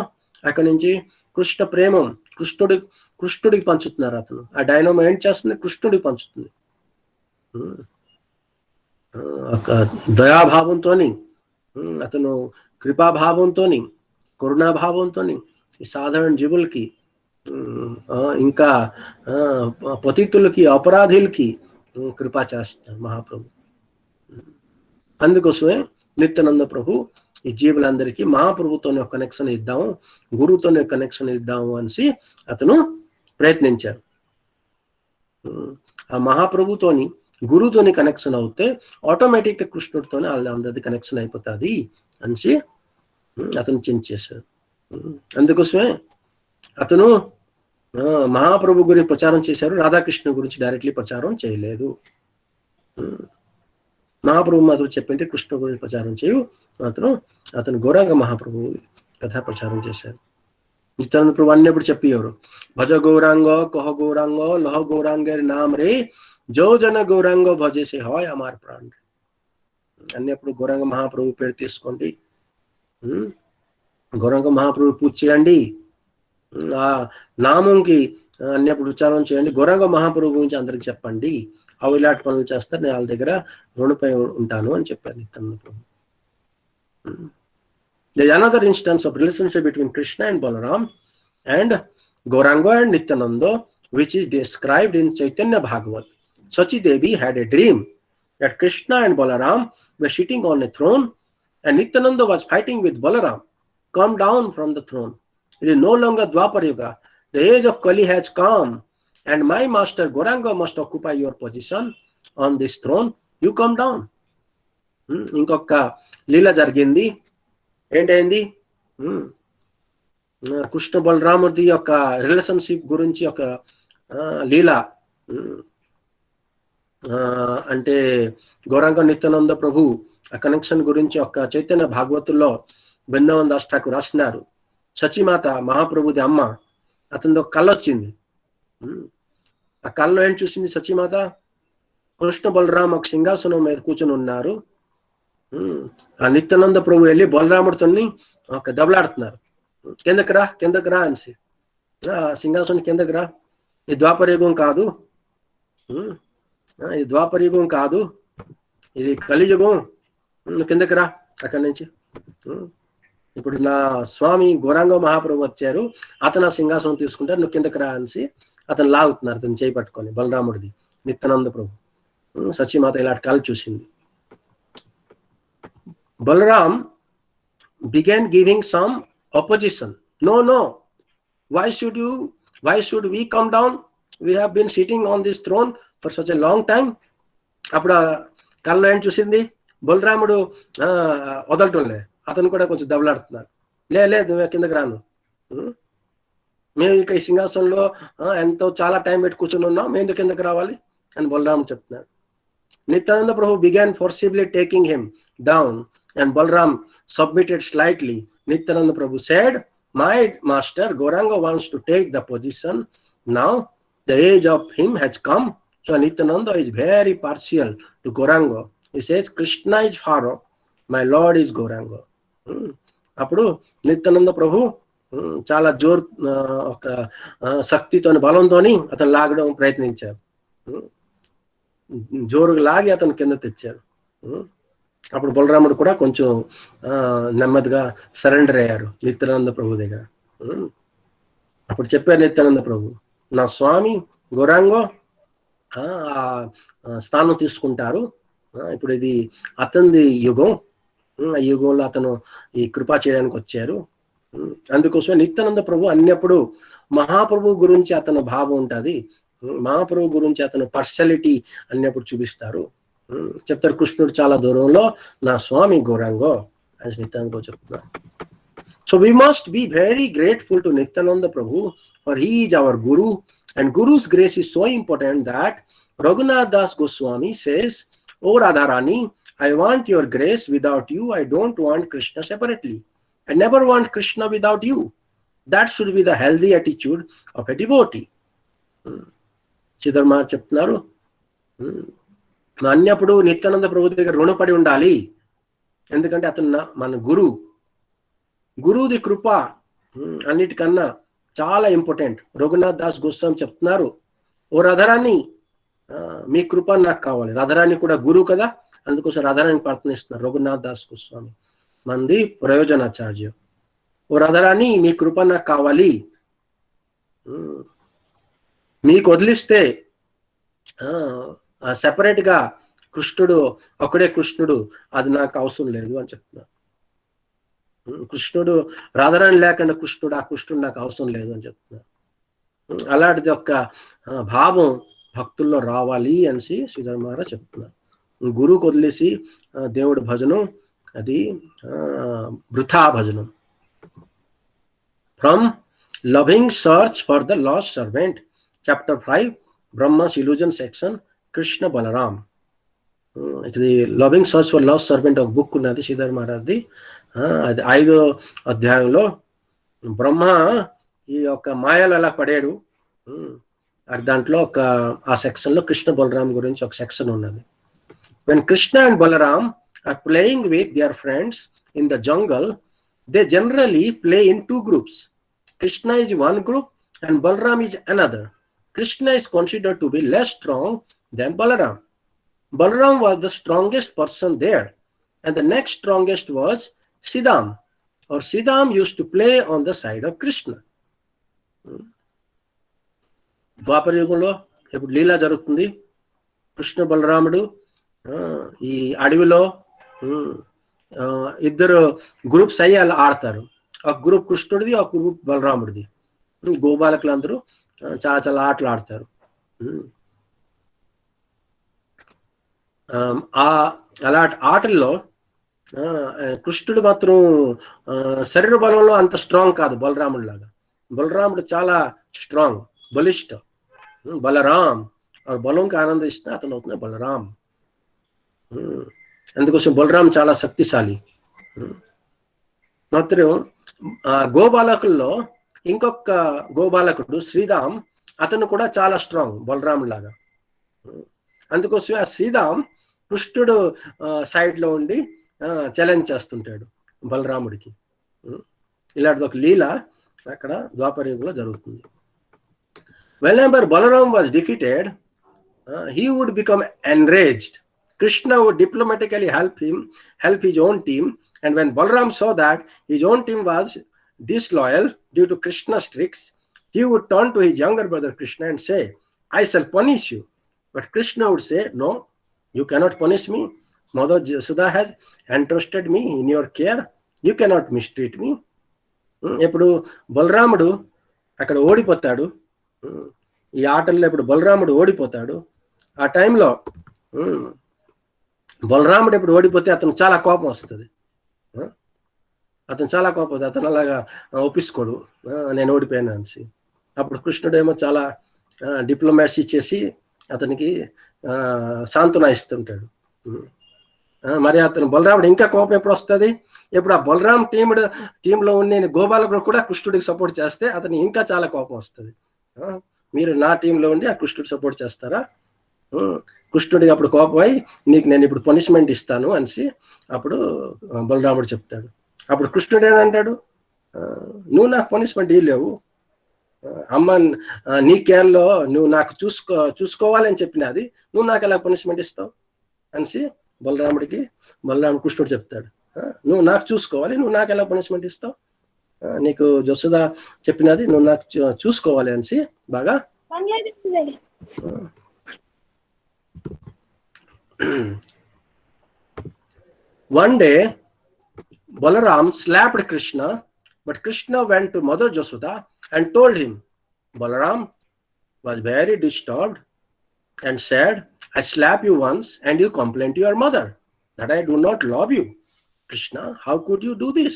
అక్కడి నుంచి కృష్ణ ప్రేమం కృష్ణుడికి పంచుతున్నారు. అతను ఆ డైనమో ఏం చేస్తుంది, కృష్ణుడికి పంచుతుంది. ఒక దయాభావంతో, అతను కృపాభావంతో, కరుణాభావంతో ఈ సాధారణ జీవులకి, ఇంకా పతితులకి, అపరాధులకి కృపా చేస్తున్నారు మహాప్రభు. అందుకోసమే నిత్యానంద ప్రభు ఈ జీవులందరికీ మహాప్రభుతోనే ఒక కనెక్షన్ ఇద్దాము, గురువుతోనే కనెక్షన్ ఇద్దాము అనేసి అతను ప్రయత్నించారు. ఆ మహాప్రభుతోని, గురువుతోని కనెక్షన్ అవుతే ఆటోమేటిక్గా కృష్ణుడితోనే అందరిది కనెక్షన్ అయిపోతుంది అనేసి అతను చేంజ్ చేశారు. అందుకోసమే అతను మహాప్రభు గురించి ప్రచారం చేశారు, రాధాకృష్ణ గురించి డైరెక్ట్లీ ప్రచారం చేయలేదు. మహాప్రభు మాత్రం చెప్పింటే కృష్ణ గురించి ప్రచారం చేయు, అతను గౌరాంగ మహాప్రభు కథ ప్రచారం చేశారు. నిత్యానంద ప్రభు అన్నప్పుడు చెప్పేవారు, భజ గౌరాంగ కహ గౌరాంగ లహ గౌరాంగేర్ నామ్ రే జో జన గౌరాంగ భజేసే హాయ్ అమార్ ప్రాణ్. అన్నప్పుడు గౌరాంగ మహాప్రభు పేరు తీసుకోండి, గౌరాంగ మహాప్రభు పూజ చేయండి, ఆ నామంకి అన్నప్పుడు ఉచ్చారణ చేయండి, గౌరాంగ మహాప్రభు గురించి అందరికి చెప్పండి, అవి ఇలాంటి పనులు చేస్తారు, నేను వాళ్ళ దగ్గర రుణపై ఉంటాను అని చెప్పారు నిత్యానంద ప్రభు. There is another instance of relationship between Krishna and Balaram and Gauranga and Nityananda, which is described in Chaitanya Bhagavat. Sachi Devi had a dream that Krishna and Balaram were sitting on a throne and Nityananda was fighting with Balaram. Come down from the throne. It is no longer Dwapar Yuga. The age of Kali has come and my master Gauranga must occupy your position on this throne. You come down. ఇంకొక లీల జరిగింది. ఏంటైంది? కృష్ణ బలరాముడి యొక్క relationship గురించి ఒక లీల. అంటే గౌరాంగ నిత్యానంద ప్రభు ఆ connection గురించి ఒక చైతన్య భాగవతుల్లో బృందావన దాస్ ఠాకూర్ రాసినారు. సచిమాత మహాప్రభుది అమ్మ, అతనిది ఒక కళ వచ్చింది. ఆ కళలో ఏం చూసింది సచిమాత? కృష్ణ బలరాం ఒక సింహాసనం మీద కూర్చొని ఉన్నారు. ఆ నిత్యానంద ప్రభు వెళ్ళి బలరాముడితో ఒక దెబ్బలాడుతున్నారు. కిందకి రా అనేసి, సింహాసనం కిందకి రా, ఇది ద్వాపరయుగం కాదు, ఇది ద్వాపరయుగం కాదు, ఇది కలియుగం, కిందకి రా అక్కడి నుంచి. ఇప్పుడు నా స్వామి గౌరాంగ మహాప్రభు వచ్చారు, అతను ఆ సింహాసనం తీసుకుంటారు, నువ్వు కిందకి రా అనేసి అతను లాగుతున్నారు, అతను చేయి పట్టుకొని బలరాముడిది. నిత్యానంద ప్రభు సచిమాత ఇలాంటి కళ చూసింది. Balaram began giving some opposition. No, why should we come down? We have been sitting on this throne for such a long time. అప్పుడు కళ్ళలో ఏం చూసింది? బలరాముడు వదలటంలే, అతను కూడా కొంచెం దెబ్బలాడుతున్నారు. లేదు నువ్వు కిందకి రాను, మేము ఇక ఈ సింహాసనంలో ఎంతో చాలా టైం పెట్టి కూర్చొని ఉన్నాం, మేము ఎందుకు కిందకి రావాలి అని బలరాముడు చెప్తున్నాడు. నిత్యానంద ప్రభు began forcibly taking him down and Balaram submitted slightly. Nityananda Prabhu said, my master Gauranga wants to take the position now. The age of him has come. So Nityananda is very partial to Gauranga. He says, Krishna is far off, my Lord is Gauranga. అప్పుడు నిత్యానంద ప్రభు చాలా ఒక శక్తితో బలంతోని అతను లాగడం ప్రయత్నించారు. జోరుగా లాగి అతను కింద తెచ్చారు. అప్పుడు బలరాముడు కూడా కొంచెం నెమ్మదిగా సరెండర్ అయ్యారు నిత్యానంద ప్రభు దగ్గర. అప్పుడు చెప్పారు నిత్యానంద ప్రభు, నా స్వామి గౌరాంగో స్థానం తీసుకుంటారు, ఇప్పుడు ఇది అతనిది యుగం, ఆ యుగంలో అతను ఈ కృపా చేయడానికి వచ్చారు. అందుకోసం నిత్యానంద ప్రభు అన్నప్పుడు మహాప్రభు గురించి అతను భావం ఉంటుంది, మహాప్రభు గురించి అతను పర్సనాలిటీ అన్నప్పుడు చూపిస్తారు. చెప్తారు కృష్ణుడు చాలా దూరంలో, నా స్వామి గౌరాంగో అని నిత్యానంద ప్రభు చెప్తున్నారు. So we must be very grateful to Nityananda Prabhu, for he is our guru and guru's grace is so important that Raghunath Das Goswami says, oh Radharani, I want your grace. Without you, I don't want Krishna separately. I never want Krishna without you. That should be the healthy attitude of a devotee. చిదర్మా చెప్తున్నారు, అన్నప్పుడు నిత్యానంద ప్రభు దగ్గర రుణపడి ఉండాలి, ఎందుకంటే అతను మన గురువుది కృప అన్నిటికన్నా చాలా ఇంపార్టెంట్. రఘునాథ్ దాస్ గోస్వామి చెప్తున్నారు, ఓ రాధారాణి, మీ కృప నాకు కావాలి. రాధారాణి కూడా గురువు కదా, అందుకోసం రాధారాణి ప్రార్థన ఇస్తున్నారు రఘునాథ్ దాస్ గోస్వామి, మంది ప్రయోజనాచార్య. ఓ రాధారాణి మీ కృప నాకు కావాలి, మీకు వదిలిస్తే సెపరేట్ గా కృష్ణుడు ఒకడే కృష్ణుడు, అది నాకు అవసరం లేదు అని చెప్తున్నారు. కృష్ణుడు రాధారాణి లేకుండా కృష్ణుడు, ఆ కృష్ణుడు నాకు అవసరం లేదు అని చెప్తున్నారు. అలాంటిది ఒక భావం భక్తుల్లో రావాలి అనేసి శ్రీధర్ మహారాజ్ చెప్తున్నారు. గురువుకు వదిలేసి దేవుడి భజనం అది వృథా భజనం. From loving search for the lost servant, chapter 5, Brahma's illusion section, Krishna Balaram. ఇది loving search for lost servant ఒక బుక్ ఉన్నది శ్రీధర్ మహారాజ్ది. అది 5వ అధ్యాయంలో బ్రహ్మ ఈ యొక్క మాయలు ఎలా పడాడు, దాంట్లో ఆ సెక్షన్ లో కృష్ణ బలరామ్ గురించి ఒక సెక్షన్ ఉన్నది. When Krishna and Balaram are playing with their friends in the jungle, they generally play in 2 groups. Krishna is one group and Balaram is another. Krishna is considered to be less strong than Balaram. Balaram was the strongest person there, and the next strongest was Siddham, or Siddham used to play on the side of Krishna. ద్వాపర యుగంలో ఇప్పుడు లీలా జరుగుతుంది. కృష్ణ బలరాముడు ఈ అడవిలో ఇద్దరు groups అయ్యి అలా ఆడతారు. ఒక గ్రూప్ కృష్ణుడిది, ఒక గ్రూప్ బలరాముడిది. గోబాలకులు అందరూ చాలా చాలా ఆటలు ఆడతారు. అలాంటి ఆటల్లో కృష్ణుడు మాత్రం శరీర బలంలో అంత స్ట్రాంగ్ కాదు బలరాముడి లాగా. బలరాముడు చాలా స్ట్రాంగ్, బలిష్ట. బలరాం బలంకి ఆనందిస్తే అతను అవుతుంది బలరాం. అందుకోసం బలరాం చాలా శక్తిశాలి. మాత్రం గోబాలకుల్లో ఇంకొక గోబాలకుడు శ్రీరామ్, అతను కూడా చాలా స్ట్రాంగ్ బలరాం లాగా. అందుకోసం ఆ శ్రీరామ్ కృష్ణుడు సైడ్ లో ఉండి ఛాలెంజ్ చేస్తుంటాడు బలరాముడికి. ఇలాంటి ఒక లీల అక్కడ ద్వాపర యుగంలో జరుగుతుంది. Whenever Balaram was defeated, he would become enraged. Krishna would diplomatically help his own team, and when Balaram saw that his own team was disloyal due to Krishna's tricks, he would turn to his younger brother Krishna and say, I shall punish you. But Krishna would say, no, you cannot punish me. Mother Yashoda has entrusted me in your care. You cannot mistreat me. ఇప్పుడు బలరాముడు అక్కడ ఓడిపోతాడు. ఈ ఆటల్లో ఇప్పుడు బలరాముడు ఓడిపోతాడు. ఆ టైంలో బలరాముడు ఇప్పుడు ఓడిపోతే అతను చాలా కోపం వస్తుంది. అతను అలాగా ఒప్పించుకోడు, నేను ఓడిపోయాను అనేసి. అప్పుడు కృష్ణుడేమో చాలా డిప్లొమాసీ చేసి అతనికి సాంత్వన ఇస్తుంటాడు. మరి అతను బలరాముడు ఇంకా కోపం ఎప్పుడు వస్తుంది? ఇప్పుడు ఆ బలరాం టీంలో ఉన్న గోపాలకుడు కూడా కృష్ణుడికి సపోర్ట్ చేస్తే అతను ఇంకా చాలా కోపం వస్తుంది. మీరు నా టీంలో ఉండి ఆ కృష్ణుడు సపోర్ట్ చేస్తారా? కృష్ణుడికి అప్పుడు కోపం అయి నీకు నేను ఇప్పుడు పనిష్మెంట్ ఇస్తాను అనేసి అప్పుడు బలరాముడు చెప్తాడు. అప్పుడు కృష్ణుడు ఏమంటాడు, నువ్వు నాకు పనిష్మెంట్ ఇవ్వలేవు, అమ్మ నీ కేర్లో నువ్వు నాకు చూసుకోవాలని చెప్పినది, నువ్వు నాకు ఎలా పనిష్మెంట్ ఇస్తావు అనేసి బలరాముడు కృష్ణుడు చెప్తాడు. నువ్వు నాకు చూసుకోవాలి, నువ్వు నాకు ఎలా పనిష్మెంట్ ఇస్తావు, నీకు జసోద చెప్పినది నువ్వు నాకు చూసుకోవాలి అనేసి బాగా. One day Balaram slapped Krishna, but Krishna went to Mother Yashoda and told him. Balaram was very disturbed and said, I slapped you once and you complained to your mother that I do not love you. Krishna, how could you do this?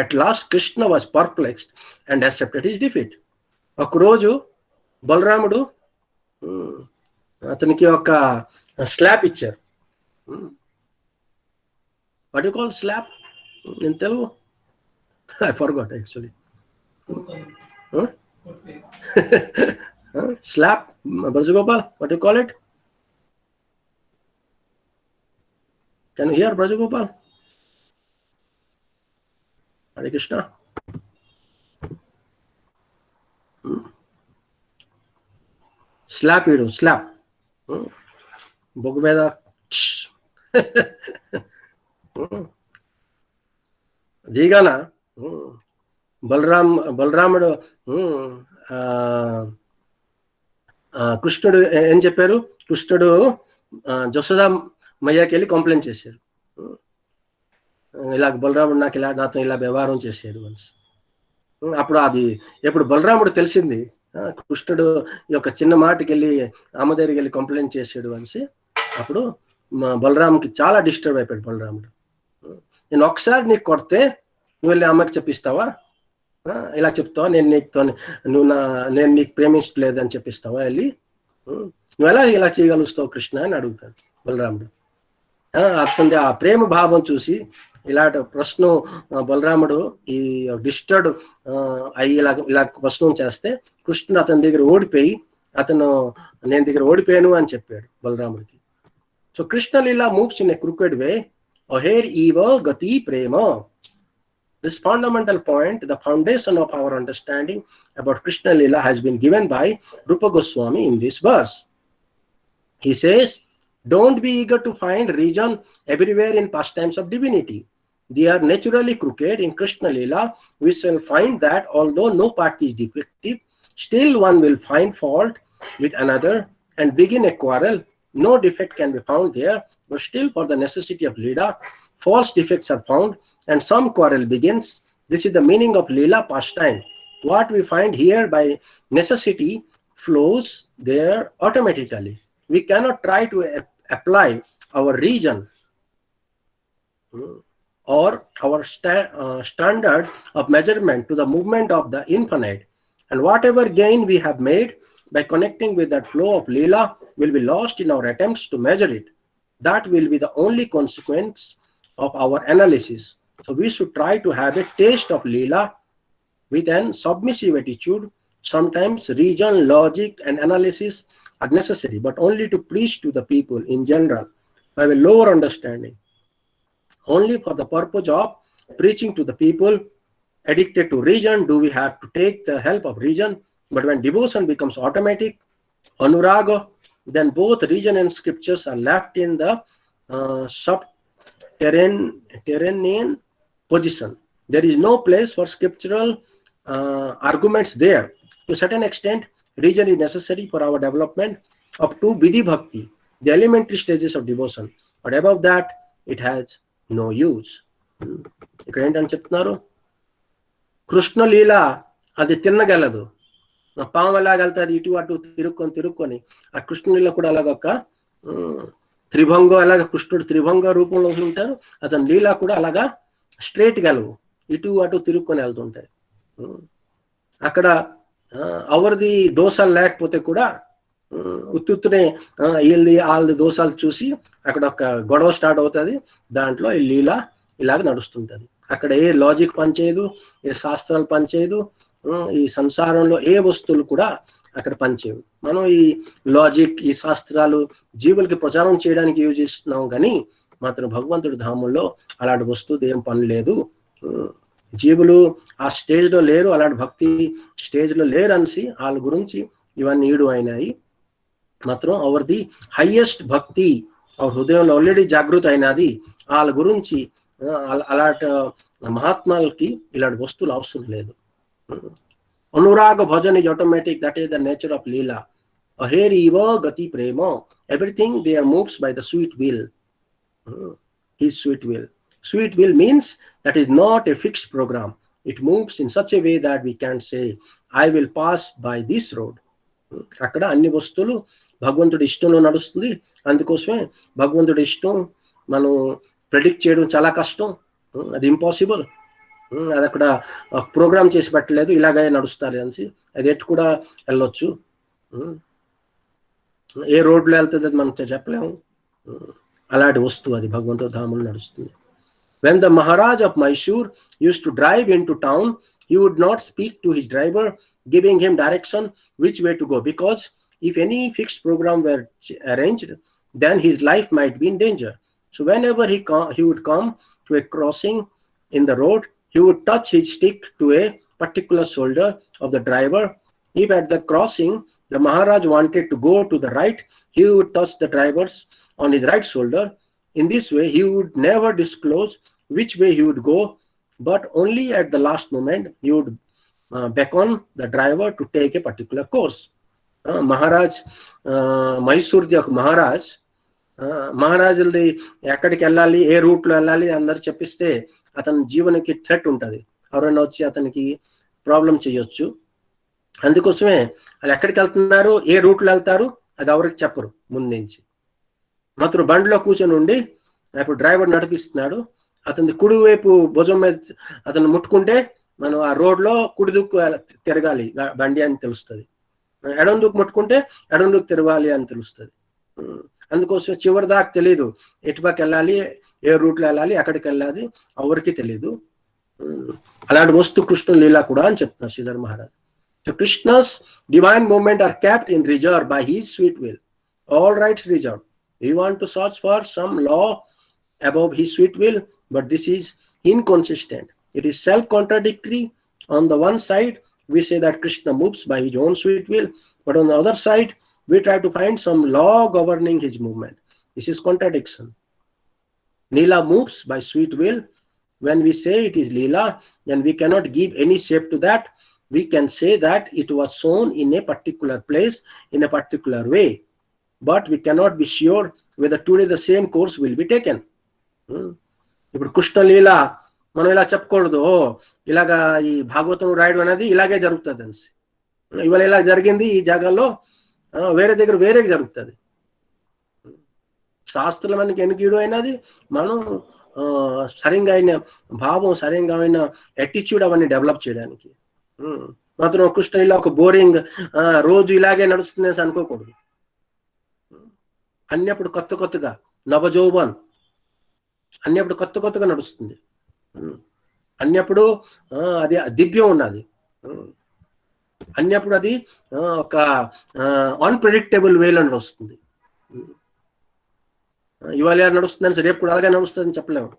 At last Krishna was perplexed and accepted his defeat. ఒక రోజు బలరాముడు అతనికి ఒక slap ఇచ్చారు. What you call slap in Telugu? I forgot actually. Slap, Brajagopal, what do you call it? Can you hear Brajagopal? Hare Krishna. Slap you do, slap. Book మీద దిగానా బలరాముడు కృష్ణుడు ఏం చెప్పారు, కృష్ణుడు జశోదా మయ్యకి వెళ్ళి కంప్లైంట్ చేశారు, ఇలా బలరాముడు నాతో ఇలా వ్యవహారం చేశాడు అని. అప్పుడు అది ఎప్పుడు బలరాముడు తెలిసింది కృష్ణుడు ఈ యొక్క చిన్న మాటకి వెళ్ళి అమ్మ దగ్గరికి వెళ్ళి కంప్లైంట్ చేశాడు అనేసి, అప్పుడు బలరాముకి చాలా డిస్టర్బ్ అయిపోయాడు బలరాముడు. నేను ఒకసారి నీకు కొడితే నువ్వు వెళ్ళి అమ్మకి చెప్పిస్తావా, ఇలా చెప్తావా, నేను నీకు ప్రేమించలేదు అని చెప్పిస్తావా వెళ్ళి, నువ్వు ఎలా ఇలా చేయగలుగుతావు కృష్ణ అని అడుగుతాడు బలరాముడు. అతని ఆ ప్రేమ భావం చూసి ఇలాంటి ప్రశ్న బలరాముడు ఈ డిస్టర్బ్ అయ్యి ఇలా ప్రశ్న చేస్తే కృష్ణుడు అతని దగ్గర ఓడిపోయి నేను దగ్గర ఓడిపోయాను అని చెప్పాడు బలరాముడికి. So Krishna lila moves in a crooked way, అహేర్ ఈవ గతి ప్రేమ. This fundamental point, the foundation of our understanding about Krishna Lila, has been given by Rupa Goswami in this verse. He says, don't be eager to find reason everywhere in pastimes of divinity. They are naturally crooked. In Krishna Lila, we shall find that although no part is defective, still one will find fault with another and begin a quarrel. No defect can be found there, but still for the necessity of Lila, false defects are found, and some quarrel begins. This is the meaning of Leela pastime. What we find here by necessity flows there automatically. We cannot try to apply our reason or our standard of measurement to the movement of the infinite. And whatever gain we have made by connecting with that flow of Leela will be lost in our attempts to measure it. That will be the only consequence of our analysis. So we should try to have a taste of Leela with an submissive attitude. Sometimes reason, logic, and analysis are necessary, but only to preach to the people in general who have a lower understanding. Only for the purpose of preaching to the people addicted to reason do we have to take the help of reason. But when devotion becomes automatic, anuraga, then both reason and scriptures are left in the subterranean position. There is no place for scriptural arguments there. To a certain extent, reason is necessary for our development up to Vidhi Bhakti, the elementary stages of devotion. But above that, it has no use. ఇక్కడ ఏంటని చెప్తున్నారు, కృష్ణ లీల అది తిన్నగలదు, పాము ఎలాగెళ్తే అది ఇటు అటు తిరుక్కొని ఆ కృష్ణుల కూడా అలాగొక త్రిభంగం, అలాగ కృష్ణుడు త్రిభంగ రూపంలో ఉంటారు, అతని లీలా కూడా అలాగా స్ట్రేట్ గలవు, ఇటు అటు తిరుక్కొని వెళ్తుంటాయి. అక్కడ ఎవరిది దోషాలు లేకపోతే కూడా ఉత్తునే వాళ్ళ దోషాలు చూసి అక్కడ ఒక గొడవ స్టార్ట్ అవుతుంది, దాంట్లో ఈ లీల ఇలాగ నడుస్తుంటది. అక్కడ ఏ లాజిక్ పనిచేయదు, ఏ శాస్త్రాలు పనిచేయదు, ఈ సంసారంలో ఏ వస్తువులు కూడా అక్కడ పనిచేయవు. మనం ఈ లాజిక్, ఈ శాస్త్రాలు జీవులకి ప్రచారం చేయడానికి యూజ్ చేస్తున్నాం, కానీ మాత్రం భగవంతుడి ధామంలో అలాంటి వస్తువు ఏం పని లేదు. జీవులు ఆ స్టేజ్ లో లేరు, అలాంటి భక్తి స్టేజ్ లో లేరు అనేసి వాళ్ళ గురించి ఇవన్నీ ఈడు అయినాయి. మాత్రం అవరిది హైయెస్ట్ భక్తి ఆ హృదయంలో ఆల్రెడీ జాగృత అయినది, వాళ్ళ గురించి అలాంటి మహాత్మాలకి ఇలాంటి వస్తువులు అవసరం లేదు. అనురాగ bhajan is automatic. That is the nature of Leela. Aher eva gati prema. Everything there moves by the sweet will. His sweet will. Sweet will means that is not a fixed program. It moves in such a way that we can't say, I will pass by this road. అక్కడ అన్ని వస్తువులు భగవంతుడి ఇష్టంలో నడుస్తుంది. అందుకోసమే భగవంతుడి ఇష్టం మనం predict చేయడం చాలా కష్టం, అది ఇంపాసిబుల్. అది అక్కడ ప్రోగ్రామ్ చేసి పెట్టలేదు, ఇలాగే నడుస్తారు అనేసి. అది ఎటు కూడా వెళ్ళొచ్చు, ఏ రోడ్లో వెళ్తుంది అది మనం చెప్పలేము. అలాంటి వస్తువు అది భగవంతుడి ధామంలో నడుస్తుంది. When the Maharaj of Mysore used to drive into town, he would not speak to his driver, giving him direction which way to go, because if any fixed program were arranged, then his life might be in danger. So whenever he would come to a crossing in the road, he would touch his stick to a particular shoulder of the driver. If at the crossing the Maharaj wanted to go to the right, he would touch the driver's on his right shoulder. In this way, he would never disclose which way he would go, but only at the last moment he would beckon the driver to take a particular course. Maharaj మైసూర్ది ఒక మహారాజులది ఎక్కడికి వెళ్ళాలి, ఏ రూట్లో వెళ్ళాలి అందరు చెప్పిస్తే అతని జీవనకి threat ఉంటుంది, ఎవరైనా వచ్చి అతనికి ప్రాబ్లం చేయొచ్చు. అందుకోసమే వాళ్ళు ఎక్కడికి వెళ్తున్నారు, ఏ రూట్లో వెళ్తారు అది ఎవరికి చెప్పరు ముందు నుంచి. మాత్రం బండిలో కూర్చొని ఉండి ఇప్పుడు డ్రైవర్ నడిపిస్తున్నాడు, అతని కుడివైపు భుజం మీద అతను ముట్టుకుంటే మనం ఆ రోడ్లో కుడి దుక్కు తిరగాలి బండి అని తెలుస్తుంది, ఎడం దుక్కు ముట్టుకుంటే ఎడం దుక్కు తిరగాలి అని తెలుస్తుంది. అందుకోసం చివరి దాకా తెలియదు ఎటుపక్క వెళ్ళాలి, ఏ రూట్లో వెళ్ళాలి, ఎక్కడికి వెళ్ళాలి ఎవరికి తెలియదు. అలాంటి వస్తు కృష్ణ లీలా కూడా అని చెప్తున్నారు Sridhar Maharaj. So Krishna's divine movement are kept in reserve by his sweet will. All rights reserved. We want to search for some law above his sweet will, but this is inconsistent. It is self-contradictory. On the one side, we say that Krishna moves by his own sweet will, but on the other side, we try to find some law governing his movement. This is contradiction. Leela moves by sweet will. When we say it is Leela, then we cannot give any shape to that. We can say that it was sown in a particular place in a particular way, but we cannot be sure whether today the same course will be taken. ఇప్పుడు కృష్ణ లీల మనం ఇలా చెప్పకూడదు, ఇలాగా ఈ భాగవతం రాయడం అనేది ఇలాగే జరుగుతుంది అనేసి. ఇవాళ ఇలా జరిగింది ఈ జాగాలో, వేరే దగ్గర వేరే జరుగుతుంది. శాస్త్రం మనకి ఎన్నికీడు అయినది మనం సరిగ్గా అయిన భావం, సరిగ్గా అయిన యాటిట్యూడ్ అవన్నీ డెవలప్ చేయడానికి. మాత్రం కృష్ణ ఇలా ఒక బోరింగ్ రోజు ఇలాగే నడుస్తుంది అనుకోకూడదు. అన్నప్పుడు కొత్త కొత్తగా నవజౌవన్, అన్నప్పుడు కొత్త కొత్తగా నడుస్తుంది. అన్నప్పుడు అది దివ్యం ఉన్నది, అన్నప్పుడు అది ఒక అన్ప్రెడిక్టబుల్ వేలో నడుస్తుంది. ఇవాళ నడుస్తుందని రేపు కూడా అలాగే నడుస్తుందని చెప్పలేము.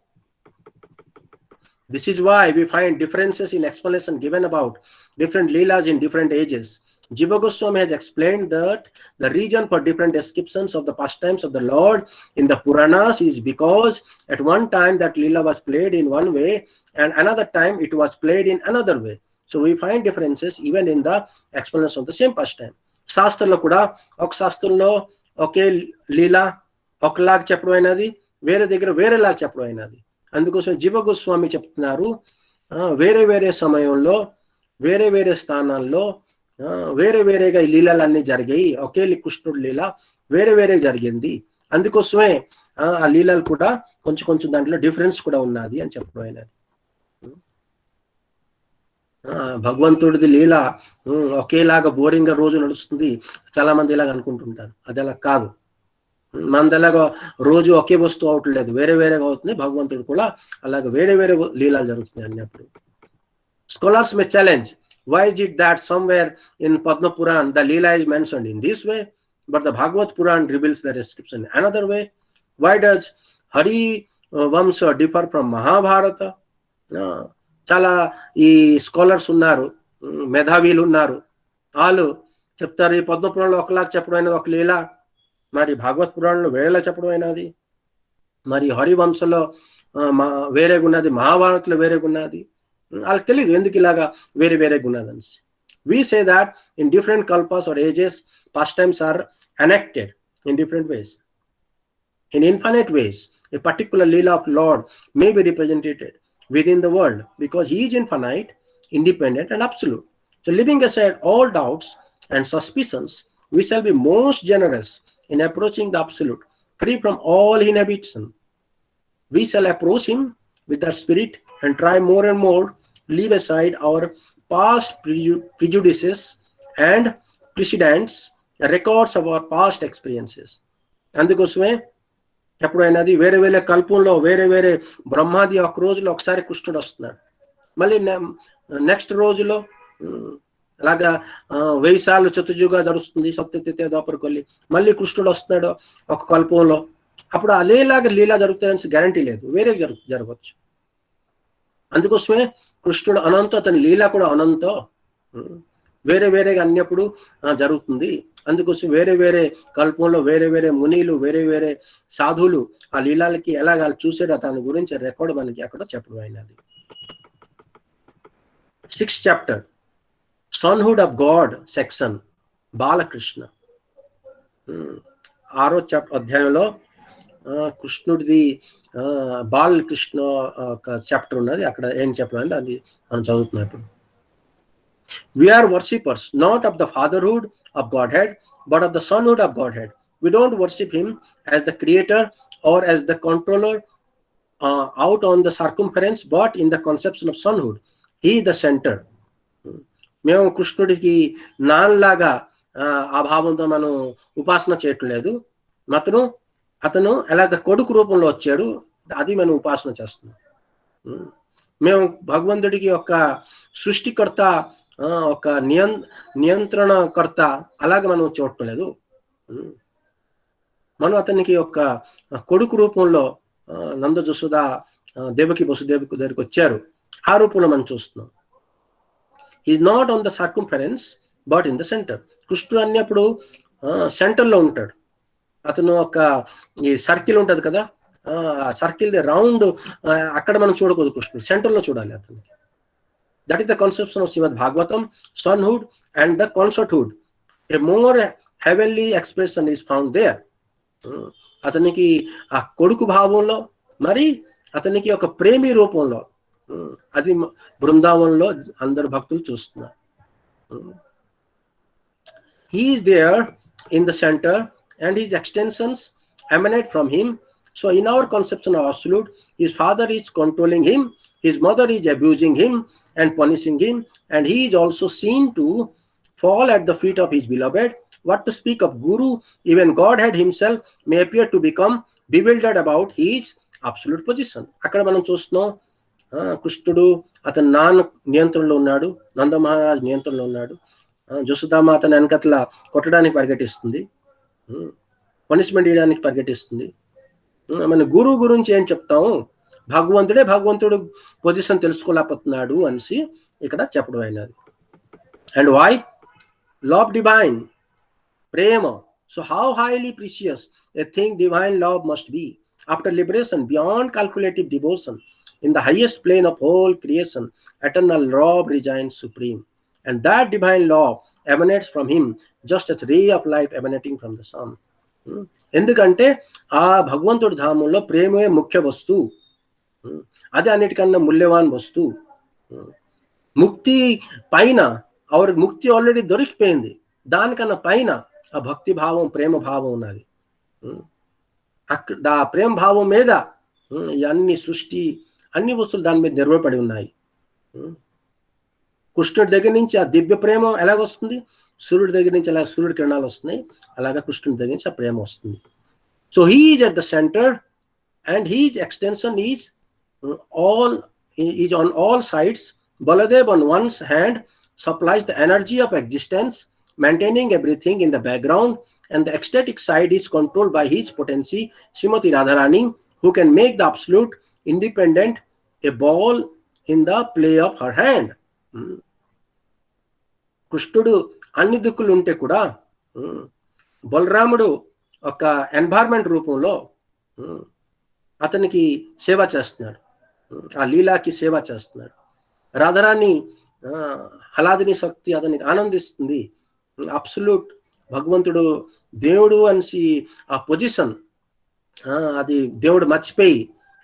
This is why we find differences in explanation given about different leelas in different ages. Jiva Goswami has explained that the reason for different descriptions of the pastimes of the Lord in the Puranas is because at one time that leela was played in one way and another time it was played in another way. So we find differences even in the explanation of the same pastime. శాస్త్రంలో కూడా ఒక శాస్త్రంలో ఒకే లీలా ఒకలాగా చెప్పడం అయినది, వేరే దగ్గర వేరేలాగా చెప్పడం అయినది. అందుకోసం జీవ గోస్వామి చెప్తున్నారు, వేరే వేరే సమయంలో వేరే వేరే స్థానాల్లో వేరే వేరేగా ఈ లీలలన్నీ జరిగాయి, ఒకే కృష్ణుడు లీల వేరే వేరే జరిగింది. అందుకోసమే ఆ లీలలు కూడా కొంచెం కొంచెం దాంట్లో డిఫరెన్స్ కూడా ఉన్నది అని చెప్పడం అయినది. భగవంతుడిది లీల ఒకేలాగా బోరింగ్ గా రోజు నడుస్తుంది, చాలా మంది ఇలాగ అనుకుంటుంటారు. అది అలా కాదు. మనదలాగా రోజు ఒకే వస్తువు అవట్లేదు, వేరే వేరేగా అవుతుంది. భగవంతుడు కూడా అలాగే వేరే వేరే లీలాలు జరుగుతున్నాయి అన్నప్పుడు. Scholars May challenge, why is it that somewhere in Padma Puran the Leela is mentioned in this way, but the Bhagavad Puran reveals the description in another way? Why does Hari Vamsa differ from Mahabharata? చాలా ఈ scholars ఉన్నారు, మేధావీలు ఉన్నారు, వాళ్ళు చెప్తారు ఈ పద్మ పురాణంలో ఒకలాగా చెప్పడం అయినది ఒక లీల, మరి భాగవత్ పురాణంలో వేరేలా చెప్పడం అయినది, మరి హరివంశంలో వేరేగా ఉన్నది, మహాభారత్లో వేరేగా ఉన్నది. వాళ్ళకి తెలియదు ఎందుకు ఇలాగా వేరే వేరేగా ఉన్నది అని. We say that in different kalpas or ages, pastimes are enacted in different ways. In infinite ways, a particular leela of Lord may be represented within the world because he is infinite, independent and absolute. So leaving aside all doubts and suspicions, we shall be most generous in approaching the absolute, free from all inhibition. We shall approach him with our spirit and try more and more leave aside our past prejudices and precedents, records of our past experiences. అందుకోసమే ఎప్పుడైనాది వేరే వేరే కల్పంలో వేరే వేరే బ్రహ్మాది ఒక రోజులో ఒకసారి కృష్ణుడు వస్తున్నాడు, మళ్ళీ నెక్స్ట్ రోజులో అలాగా 1000 సార్లు చతుర్యుగా జరుగుతుంది, సత్యతిథి ద్వాపరకొల్లి మళ్ళీ కృష్ణుడు వస్తున్నాడు ఒక కల్పంలో. అప్పుడు అదేలాగా లీలా జరుగుతుందని గ్యారంటీ లేదు, వేరే జరగవచ్చు. అందుకోసమే కృష్ణుడు అనంతం, అతని లీల కూడా అనంతం, వేరే వేరేగా అన్నప్పుడు జరుగుతుంది. అందుకోసం వేరే వేరే కల్పంలో వేరే వేరే మునిలు వేరే వేరే సాధువులు ఆ లీలాలకి ఎలాగ చూసారో దాని గురించి రికార్డ్ మనకి అక్కడ చెప్పడం అయినది. 6th chapter, సన్హుడ్ of God section, Balakrishna. 6వ అధ్యాయంలో కృష్ణుడిది బాలకృష్ణ ఒక చాప్టర్ ఉన్నది. అక్కడ ఏం చెప్పాలంటే అది మనం చదువుతున్నాం ఇప్పుడు. We are worshippers not of the fatherhood of Godhead but of the sonhood of Godhead. We don't worship him as the creator or as the controller out on the circumference but in the conception of sonhood. He is the center. మేము కృష్ణుడికి నాన్నలాగా ఆ భావంతో మనం ఉపాసన చేయట్లేదు. అతను ఎలాగ కొడుకు రూపంలో వచ్చాడు, అది మనం ఉపాసన చేస్తున్నాం. మేము భగవంతుడికి ఒక సృష్టికర్త, ఒక నియంత్రణకర్త అలాగ మనం చూడట్లేదు. మనం అతనికి ఒక కొడుకు రూపంలో నంద జశోద దేవకి వసుదేవకి దగ్గరికి వచ్చారు, ఆ రూపంలో మనం చూస్తున్నాం. Is not on the circumference but in the centre. కృష్ణుడు అన్నప్పుడు సెంటర్లో ఉంటాడు. అతను ఒక ఈ సర్కిల్ ఉంటుంది కదా, ఆ సర్కిల్ రౌండ్ అక్కడ మనం చూడకూడదు, కృష్ణుడు సెంటర్లో చూడాలి అతనికి. That is the conception of Srimad Bhagavatam, sonhood and the consorthood. A more heavenly expression is found there. అతనికి ఆ కొడుకు భావంలో, మరి అతనికి ఒక ప్రేమి రూపంలో, అది బృందావనంలో అందరు భక్తులు చూస్తున్నారు. He is there in the center and his extensions emanate from him. So in our conception of absolute, his father is controlling him, his mother is abusing him and punishing him, and he is also seen to fall at the feet of his beloved. What to speak of Guru? Even Godhead himself may appear to become bewildered about his absolute position. అక్కడ మనం చూస్తున్నాం, కృష్ణుడు అతని నాన్న నియంత్రణలో ఉన్నాడు, నంద మహారాజ్ నియంత్రణలో ఉన్నాడు. జసుదామ అతని వెనకట్ల కొట్టడానికి పరిగెట్టిస్తుంది, పనిష్మెంట్ ఇవ్వడానికి పరిగెట్టిస్తుంది. మన గురువు గురించి ఏం చెప్తాము, భగవంతుడు పొజిషన్ తెలుసుకోలేకపోతున్నాడు అనేసి ఇక్కడ చెప్పడం అయినది. And why love divine, prema. So how highly precious a thing divine love must be. After liberation beyond calculative devotion, in the highest plane of whole creation, eternal love resides supreme. And that divine love emanates from him just as ray of light emanating from the sun. ఎందుకంటే ఆ భగవంతుడి ధామంలో ప్రేమే ముఖ్య వస్తువు, అది అన్నిటికన్నా మూల్యవాన్ వస్తువు. ముక్తి పైన ముక్తి ఆల్రెడీ దొరికిపోయింది, దానికన్నా పైన ఆ భక్తి భావం, ప్రేమ భావం ఉన్నది. ఆ ప్రేమ భావం మీద అన్ని సృష్టి, అన్ని వస్తువులు దాని మీద నిర్వహపడి ఉన్నాయి. కృష్ణుడి దగ్గర నుంచి ఆ దివ్య ప్రేమ ఎలాగొస్తుంది, సూర్యుడి దగ్గర నుంచి ఎలా సూర్యుడి కిరణాలు వస్తున్నాయి, అలాగా కృష్ణుడి దగ్గర నుంచి ఆ ప్రేమ వస్తుంది. So he is at the centre and his extension is on all sides. Baladev on one's hand supplies the energy of existence, maintaining everything in the background, and the ecstatic side is controlled by his potency, Srimati Radharani, who can make the absolute independent a ball in the play of her hand. కృష్ణుడు అన్ని దిక్కులు ఉంటే కూడా బలరాముడు ఒక environment రూపంలో అతనికి సేవ చేస్తున్నాడు, ఆ లీలాకి సేవ చేస్తున్నాడు. రాధారాణి హలాదిని శక్తి అతనికి ఆనందిస్తుంది. అబ్సల్యూట్ భగవంతుడు దేవుడు అనేసి ఆ పొజిషన్, అది దేవుడు మర్చిపోయి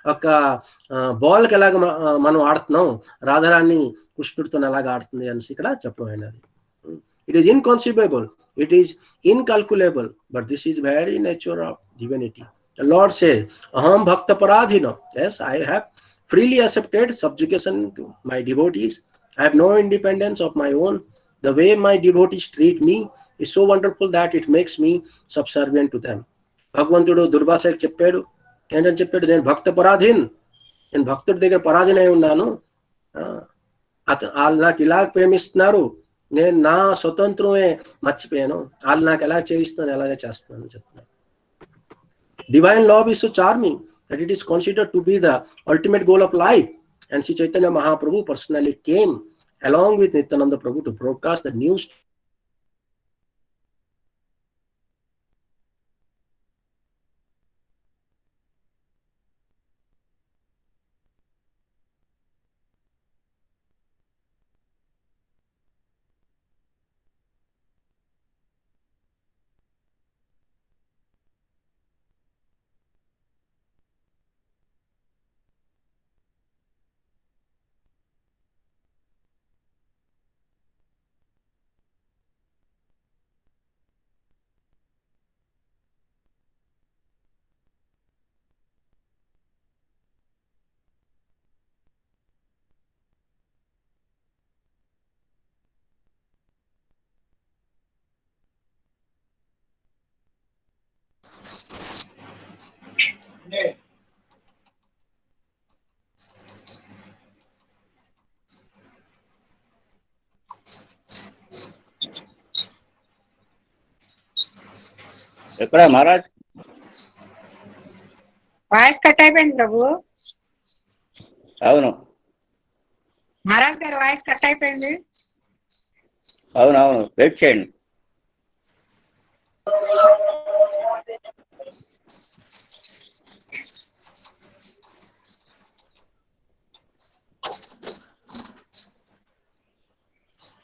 ఒక బాల్కి ఎలాగ మనం ఆడుతున్నాం, రాధారాణి కృష్ణుడితో ఎలాగ ఆడుతుంది అనేసి ఇక్కడ చెప్పమైనది. It is inconceivable, it is incalculable, but this is very nature of divinity. The Lord says, Aham Bhakta Paradhina. Yes, I have freely accepted subjugation to my devotees. I have no independence of my own. The way my devotees treat me is so wonderful that it makes me subservient to them. భగవంతుడు దుర్భాషకి చెప్పాడు, ఏంటని చెప్పాడు, నేను భక్త పరాధీన్, నేను భక్తుడి దగ్గర పరాధీనై ఉన్నాను, వాళ్ళు నాకు ఇలా ప్రేమిస్తున్నారు, నేను నా స్వతంత్రమే మర్చిపోయాను, వాళ్ళు నాకు ఎలా చేయిస్తున్నాను, ఎలాగే చేస్తున్నాను చెప్తున్నాను. Divine love is so charming that it is considered to be the ultimate goal of life. And Sri Chaitanya Mahaprabhu personally came along with Nityananda Prabhu to broadcast the news ఎక్కడ మహారాజ్? వాయిస్ కట్ అయిపోయింది ప్రభు. అవును మహారాజ్ గారి voice cut అయిపోయింది. అవునవును, wait చేయండి.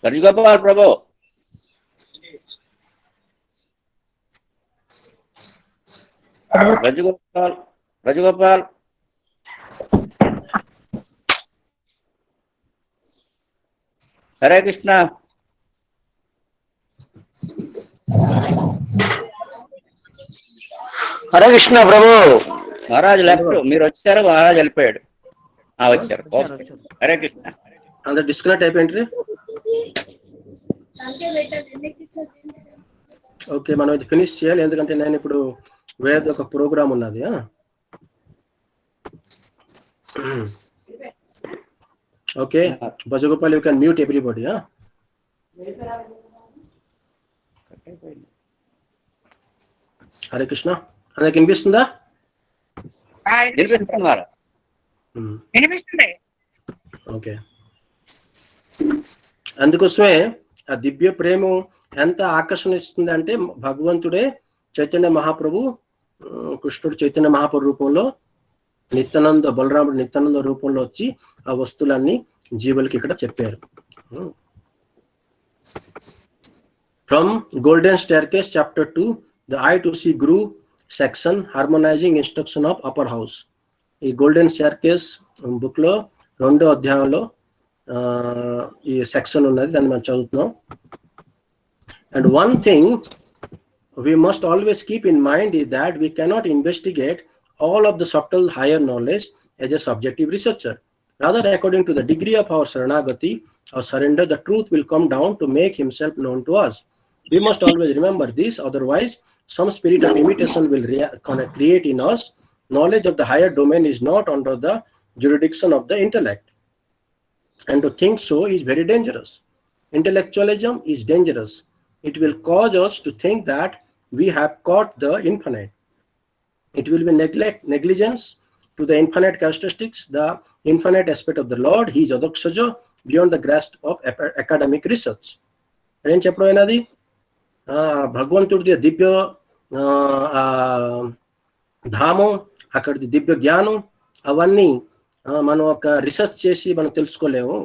రజగోపాల్ ప్రభు, రజగోపాల్, రజగోపాల్, హరే కృష్ణ. హరే కృష్ణ ప్రభు. Maharaj left, మీరు వచ్చారు, మహారాజ్ వెళ్ళిపోయాడు. వచ్చారు. ఓకే, హరే కృష్ణ. అందరు డిస్కనెక్ట్ అయిపోయింది. ఓకే, మనం ఇది ఫినిష్ చేయాలి, ఎందుకంటే నేను ఇప్పుడు వేరే ఒక ప్రోగ్రామ్ ఉన్నది. Okay Bhajagopal, you can mute everybody. Hare Krishna. అందరికి వినిపిస్తుందా? వినిపిస్తుంది. ఓకే, అందుకోసమే ఆ దివ్య ప్రేమ ఎంత ఆకర్షణ ఇస్తుంది అంటే, భగవంతుడే చైతన్య మహాప్రభు, కృష్ణుడు చైతన్య మహాప్రభు రూపంలో నిత్యానంద, బలరాముడు నిత్యానంద రూపంలో వచ్చి ఆ వస్తువులన్నీ జీవులకి ఇక్కడ చెప్పారు. From golden staircase chapter 2, the eye to see guru section, harmonising instruction of upper house. ఈ గోల్డెన్ స్టేర్కేస్ బుక్ లో 2వ అధ్యాయంలో ఈ సెక్షన్ ఉన్నది, దాన్ని మనం చదువుతున్నాం. And one thing we must always keep in mind is that we cannot investigate all of the subtle higher knowledge as a subjective researcher. Rather, according to the degree of our saranagati or surrender, the truth will come down to make himself known to us. We must always remember this, otherwise some spirit of imitation will create in us. Knowledge of the higher domain is not under the jurisdiction of the intellect, and to think so is very dangerous. Intellectualism is dangerous. It will cause us to think that we have caught the infinite. It will be negligence to the infinite characteristics, the infinite aspect of the Lord. He is adoksaja, beyond the grasp of academic research. ఏం చెప్పడమైనది? భగవంతుడిది దివ్య ధామం, అక్కడిది దివ్య జ్ఞానం, అవన్నీ మనం ఒక research చేసి మనం తెలుసుకోలేము.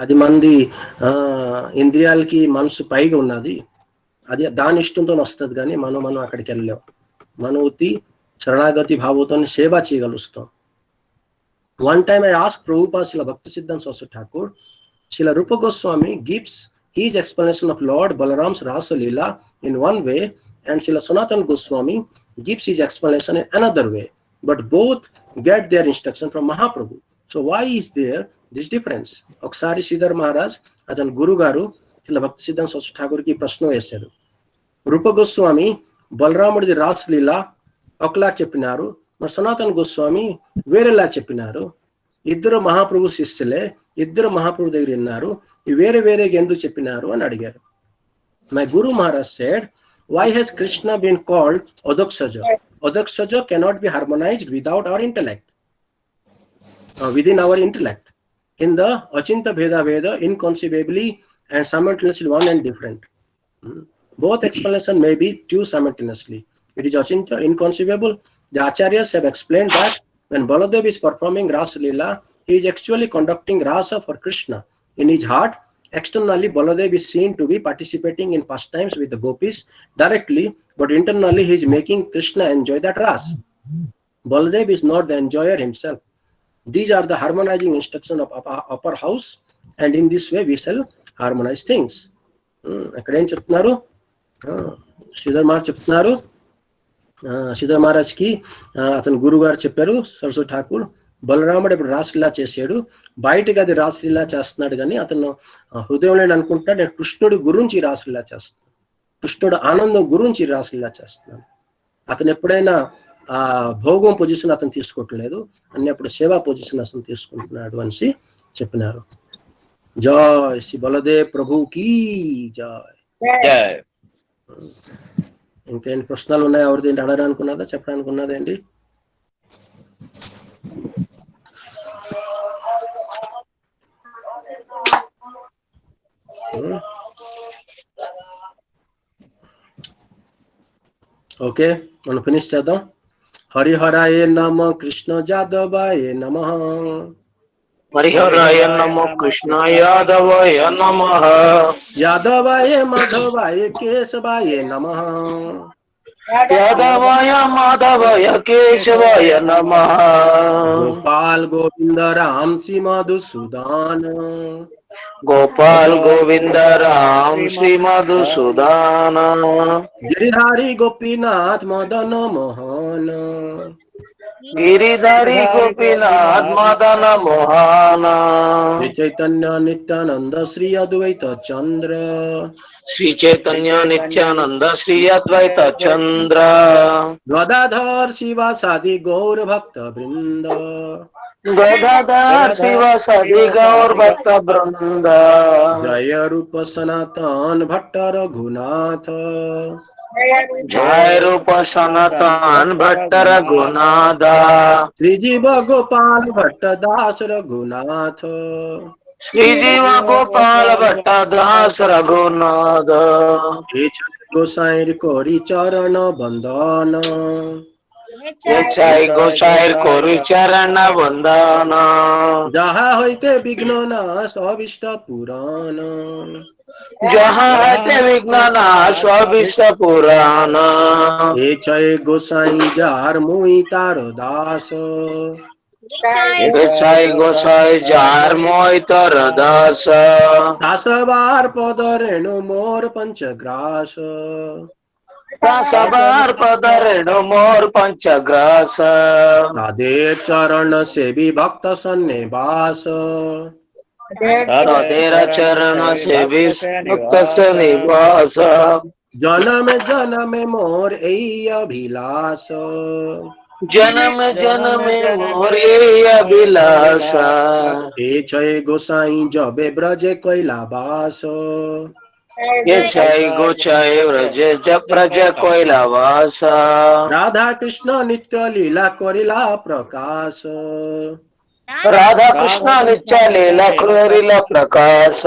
అది మంది ఇంద్రియాలకి మనసు పైగా ఉన్నది, అది దాని ఇష్టంతో వస్తుంది, కానీ మనం అక్కడికి వెళ్ళలేము. మనోతి శరణాగతి భావంతో సేవ చేయగలుస్తాం. One time I asked Prabhupada Srila Bhaktisiddhanta Saraswati Thakur, Srila Rupa Goswami gives his explanation of Lord Balaram's Rasa Leela in one way, and Srila Sanatana Goswami gives his explanation in another way, but both get their instruction from Mahaprabhu. So why is there this difference? ఒకసారి శ్రీధర్ మహారాజ్ అతని గురువు గారు ఇలా భక్తిసిద్ధాంత సరస్వతి ఠాకూర్కి ప్రశ్న వేశారు. రూప గోస్వామి బలరాముడిది రాసలీలా ఒకలా చెప్పినారు, మరి సనాతన గోస్వామి వేరేలా చెప్పినారు. ఇద్దరు మహాప్రభు శిష్యులే, ఇద్దరు మహాప్రభు దగ్గర విన్నారు, వేరే వేరేగా ఎందుకు చెప్పినారు అని అడిగారు. My Guru Maharaj said, why has Krishna been called Odaksaja? Odaksaja cannot be harmonized without our intellect, within our intellect. In the Achinta Bheda Veda, inconceivably and simultaneously one and different. Both explanations may be true simultaneously. It is Achinta, inconceivable. The Acharyas have explained that when Baladev is performing Rasa Leela, he is actually conducting Rasa for Krishna. In his heart, externally Baladev is seen to be participating in pastimes with the gopis directly, but internally he is making Krishna enjoy that Rasa. Baladev is not the enjoyer himself. These are the harmonizing instruction of upper house, and in this way we shall harmonize things. అక్కడ ఏం చెప్తున్నారు? శ్రీధర్ మహారాజ్ చెప్తున్నారు, శ్రీధర్ మహారాజ్కి అతని గురువు గారు చెప్పారు సరస్వతి ఠాకూర్, బలరాముడు ఇప్పుడు రాసలీలా చేశాడు, బయటకు అది రాసలీలా చేస్తున్నాడు, కానీ అతను హృదయంలో అనుకుంటున్నాడు నేను కృష్ణుడి గురించి రాసలీలా చేస్తున్నాను, కృష్ణుడు ఆనందం గురించి రాసలీలా చేస్తున్నాను. అతను ఎప్పుడైనా ఆ భోగం పొజిషన్ అతను తీసుకోవట్లేదు, అన్ని అప్పుడు సేవా పొజిషన్ అతను తీసుకుంటున్నాడు అనేసి చెప్పినారు. జై శ్రీ బలదేవ్ ప్రభు కీ జై. జై. ఇంకేంటి ప్రశ్నలు ఉన్నాయి? ఎవరిది ఏంటి అడగడానికి ఉన్నదా, చెప్పడానికి ఉన్నదేంటి? ఓకే, మనం ఫినిష్ చేద్దాం. హరిహరాయ నమ, కృష్ణ జాదవాయ నమ. హరిహరాయ నమో కృష్ణ యాదవాయ నమః. యాదవాయ మాధవాయ కేశవాయ నమ. యాదవాయ మాధవాయ కేశవాయ నమః. గోపాల్ గోవింద రామ్ శ్రీ మధుసూదన. గోపాల్ గోవింద రామ్ శ్రీ మధుసూదన. గిరిధారి గోపీనాథ్ మదన మోహన. గిరిధారి గోపీనాథ్ మదన మోహన. శ్రీ చైతన్య నిత్యానంద శ్రీ అద్వైత చంద్ర. శ్రీ చైతన్య నిత్యానంద శ్రీ అద్వైత చంద్ర. గదాధర్ శివాసాది గౌర భక్త బృంద. గదాధర్ శివాసాది గౌర భక్త బృంద. జయ రూప సనాతన భట్ట రఘునాథ. జయ రూప సనాతన భట్ట రఘునాథ. శ్రీజీవ గోపాల భట్ట దాస్ రఘునాథ. శ్రీజీవ గోపాల భట్ట దాస్ రఘునాథ. গোসাইর করি চরণ বন্দন। গোসাইর করি চরণ বন্দন। যাহা হইতে বিঘ্ন নাশ অবিষ্ট পুরাণ। যাহা হইতে বিঘ্ন নাশ অবিষ্ট পুরাণ। এ ছয় গোসাই যার মুই তার দাস। গোসাই যার মই তর দাস। দাসবার পদ রেণু মোর পঞ্চগ্রাস। দাসবার পদ রেণু মোর পঞ্চগ্রাস। তাদের চরণ সেবী ভক্ত সন্নিবাস। তাদের চরণ সেবী ভক্ত সন্নিবাস। জনমে জনমে মোর এই অভিলাষ। जन्म जन्म मोरे अभिलाषा। हे छय गोसाई जबे ब्रजे कैलावास। ये छय गोसाई ब्रजे जब ब्रज कैलावास। राधा कृष्ण नित्य लीला करिला प्रकाश। राधा कृष्ण नित्य लीला करिला प्रकाश।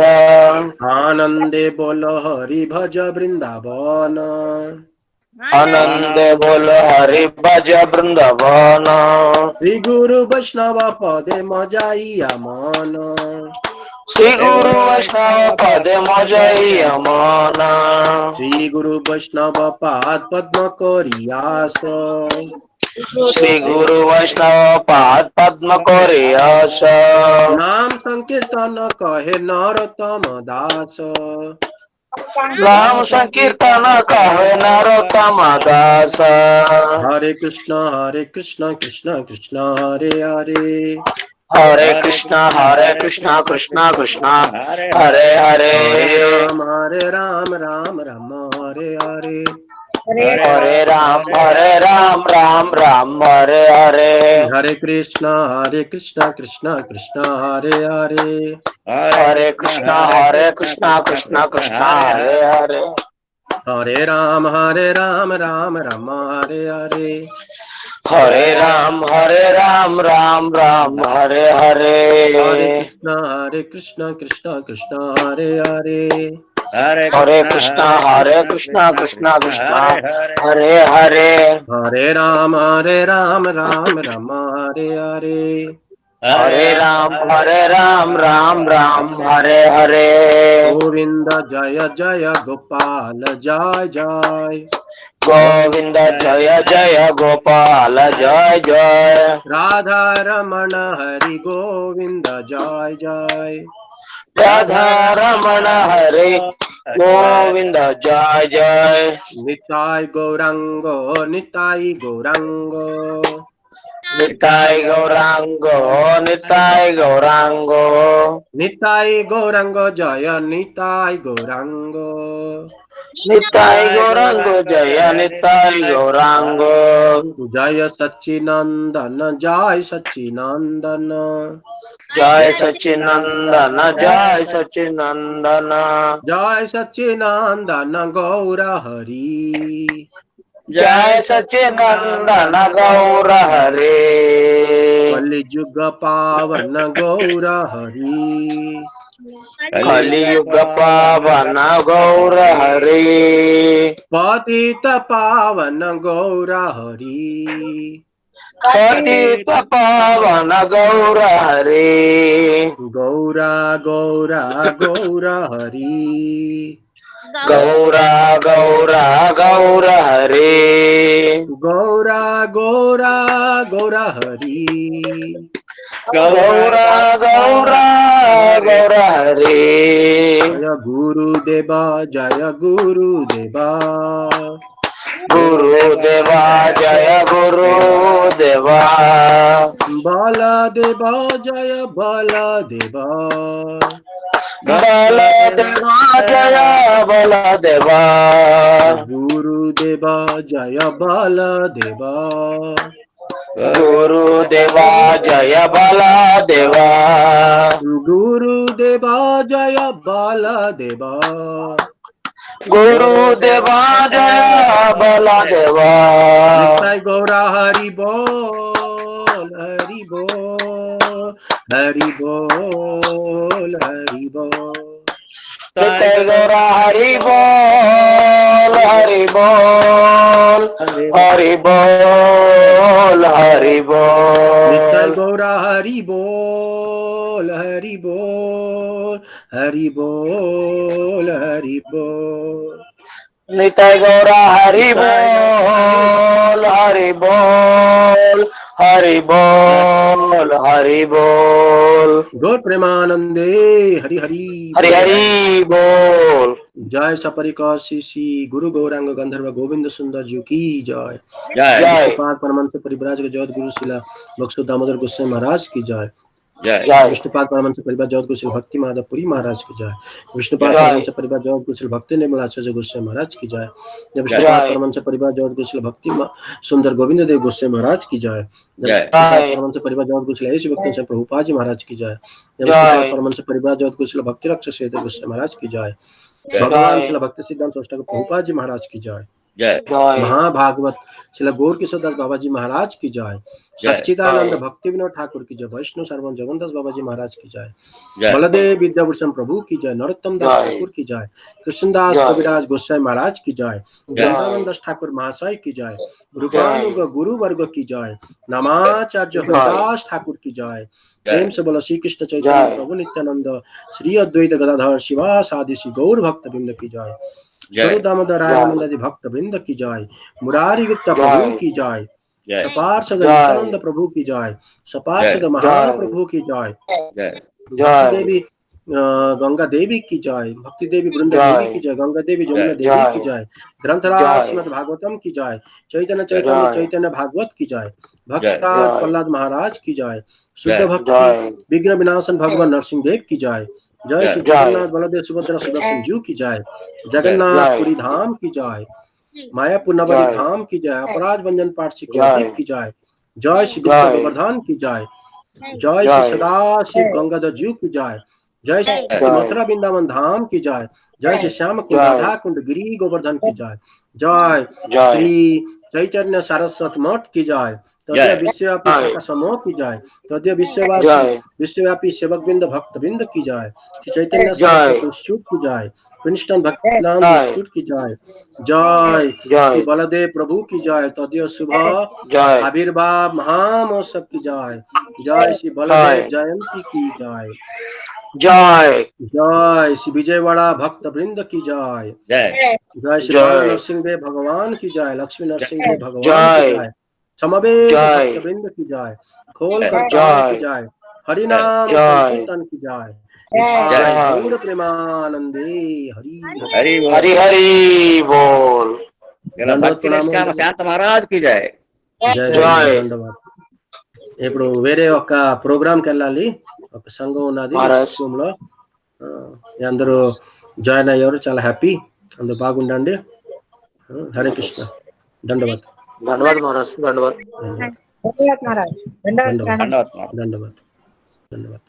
आनंदे बोल हरि भज वृंदावन। आनंद बोल हरि भज वृंदावन। श्री गुरु वैष्णव पदे मजाइया मन। श्री गुरु वैष्णव पदे मजाइया मन। श्री गुरु वैष्णव पाद पद्म करियास। श्री गुरु वैष्णव पाद पद्म करियास। नाम संकीर्तन कहे नरोत्तम दास। नाम संकीर्तन कहे नरोत्तम दास। हरे कृष्ण कृष्ण कृष्ण हरे हरे। हरे कृष्ण कृष्ण कृष्ण हरे हरे। हरे राम राम राम हरे हरे। हरे राम राम राम हरे हरे। हरे कृष्ण कृष्ण कृष्ण हरे हरे। हरे कृष्ण कृष्ण कृष्ण हरे हरे। हरे राम राम राम हरे हरे। हरे राम राम राम हरे हरे। हरे कृष्ण कृष्ण कृष्ण हरे हरे। हरे कृष्ण कृष्ण कृष्ण हरे हरे। हरे राम राम हरे हरे। हरे राम राम हरे हरे। गोविंद जय जय गोपाल जय जय। गोविंद जय जय गोपाल जय जय। राधा रमण हरि गोविंद जय जय। राधा रमण हरे गोविंद जय जय। निताय गौरांगो निताय गौरांगो। निताय गौरांगो निताय गौरांगो। निताय गौरांगो जय निताय गौरांगो। निताय गौरांग जय निताय गौरांग जय सच्चिनंदन जय सच्चिनंदन जय सच्चिनंदन जय सच्चिनंदन जय सच्चिनंदन गौर हरि जय सच्चिनंदन गौर हरे कलिजुग पावन गौर हरि कलियुग पावन गौर हरे पतित पावन गौर हरि पतित पावन गौर हरे गौरा गौरा गौर हरि गौरा गौरा गौर हरे गौरा गौरा गौर हरि गौरा गौरा गौर हरे जय गुरुदेव जय गुरुदेवा गुरुदेवा जय गुरुदेवा बलदेव जय बलदेवा बलदेवा जय बलदेवा गुरुदेव जय बलदेवा गुरुदेवा जय बलदेवा गुरुदेव जय बलदेवा गुरुदेवा जय बलदेवा निताय गौरा हरि बोल हरि बोल हरि बोल हरि बोल नित्य गौरा हरि बोल हरि बोल हरि बोल हरि निताय बोल गौरा हरि बोल हरि बोल हरि बोल हरि बोल नित्य गौरा हरि बोल हरि बोल हरि बोल हरि बोल गौर प्रेमानंदे हरि हरि हरि हरि बोल जय सपरिकर श्री गुरु गौरांग गंधर्व गोविंद सुंदर जी की जय जय जय विष्णुपाद परमहंस परिव्राजक जगत गुरु शिला बक्सु दामोदर गोस्वामी महाराज की जय जय जय विष्णुपाद परमहंस परिवार जगत गुरु श्री भक्ति माधवपुरी महाराज की जय विष्णुपाद जय। परमहंस परिवार जगत गुरु श्री भक्ति निर्मलाचार्य गोस्वामी महाराज की जय विष्णुपाद जय। परमहंस परिवार जगत गुरु श्री भक्ति सुंदर गोविंद देव गोस्वामी महाराज की जय जय। विष्णुपाद परमहंस परिवार जगत गुरु श्री ऐसी भक्तों से प्रभुपाद जी महाराज की जय विष्णुपाद परमहंस परिवार जगत गुरु श्री भक्ति रक्षक श्री गोस्वामी महाराज की जय भगवान श्री भक्ति सिद्धांत अष्टक प्रभुपाद जी महाराज की जय जय जय महाभागवत श्री गौर किशोर दास बाबा जी महाराज की जय सच्चिदानंद भक्ति विनोद ठाकुर की जय वैष्णव सर्वन जगन्दास बाबा जी महाराज की जय जय बलदेव विद्याभूषण प्रभु की जय नरोत्तम दास जय। ठाकुर की जय कृष्णदास जय। कविराज गोस्वामी महाराज की जय वृंदावन दास ठाकुर महाशय की जय रूपानुग गुरु वर्ग की जय नामाचार्य हरिदास ठाकुर की जय प्रेम से बोलो श्री कृष्ण चैतन्य जय। प्रभु नित्यानंद श्री अद्वैत गदाधर शिवास आदि श्री गौर भक्त वृंद की जय जय स्वरूप दामोदर रामानंद आदि भक्त वृंद की जय मुरारी गुप्ता प्रभु की जय जय सपार्षद जय। नित्यानंद प्रभु की जय सपार्षद जय। महाप्रभु की जय जय भक्ति जय देवी गंगा देवी की जय भक्ति देवी वृंद जय। देवी की जय गंगा देवी जमुना जय। देवी की जय ग्रंथराज जय। श्रीमद भागवतम की जय चैतन्य जय। चैतन्य भागवत की जय भक्तराज जय। प्रहलाद महाराज की जय शुद्ध जय। भक्ति जय विघ्न विनाशन भगवान नरसिंह देव की जय जय श्री जय। जगन्नाथ बलदेव सुभद्रा सुदर्शन जू की जय जगन्नाथपुरी धाम की जय मायापुर नवरी जय। धाम की जय अपराध भंजन पाठ श्री जय। कुलदीप की जय जय श्री गुप्त जय। गोवर्धन की जय जय जय। श्री सदा शिव गंगाधर जी की जय जय श्री जय। मथुरा वृंदावन धाम की जय जय श्री श्याम कुंड जय। राधा कुंड गिरी गोवर्धन की जय जय जय। श्री चैतन्य सारस्वत मठ की जय तदय जय। विश्वव्यापी जय। शाखा समूह की जय तदय जय। विश्वव्यापी सेवक वृंद भक्त वृंद की जय श्री चैतन्य जय। सरस्वती इंस्टीट्यूट की जय प्रिंसटन भक्तिनाम जय। इंस्टीट्यूट की जय जय जय। श्री बलदेव प्रभु की जय तदय सुबह जय आविर्भाव महामहोत्सव की जय जय श्री बलदेव जयंती की जय जय जय श्री विजयवाड़ा भक्त वृंद की जय जय जय श्री जय। बाल नरसिंह देव भगवान की जय लक्ष्मी नरसिंह देव भगवान जय। की जय समवेत जय। भक्त वृंद की जय खोल कर जय। ताल की जय हरिनाम जय। संकीर्तन की जय जय। गौर प्रेमानंदे हरि हरि बोल हरि हरि बोल ఇలా భక్తి నిష్కామ శాంత మహారాజ్ కి జయ జయ జయ. ధన్యవాదాలు ఇప్పుడు వేరే ఒక ప్రోగ్రామ్ కి వెళ్ళాలి ఒక సంఘం ఉన్నది మహారాజ్. రూమ్ లో అందరూ జాయిన్ అయ్యారు చాలా హ్యాపీ అందరూ బాగుండండి. హరే కృష్ణ. దండవత్ धन्यवाद महाराज, धन्यवाद. ధన్యవాద్ ధన్యవాద్ మహారాజ్. ధన్యవాద్. ధన్యవాద్ ధన్యవాద్ ధన్యవాద్.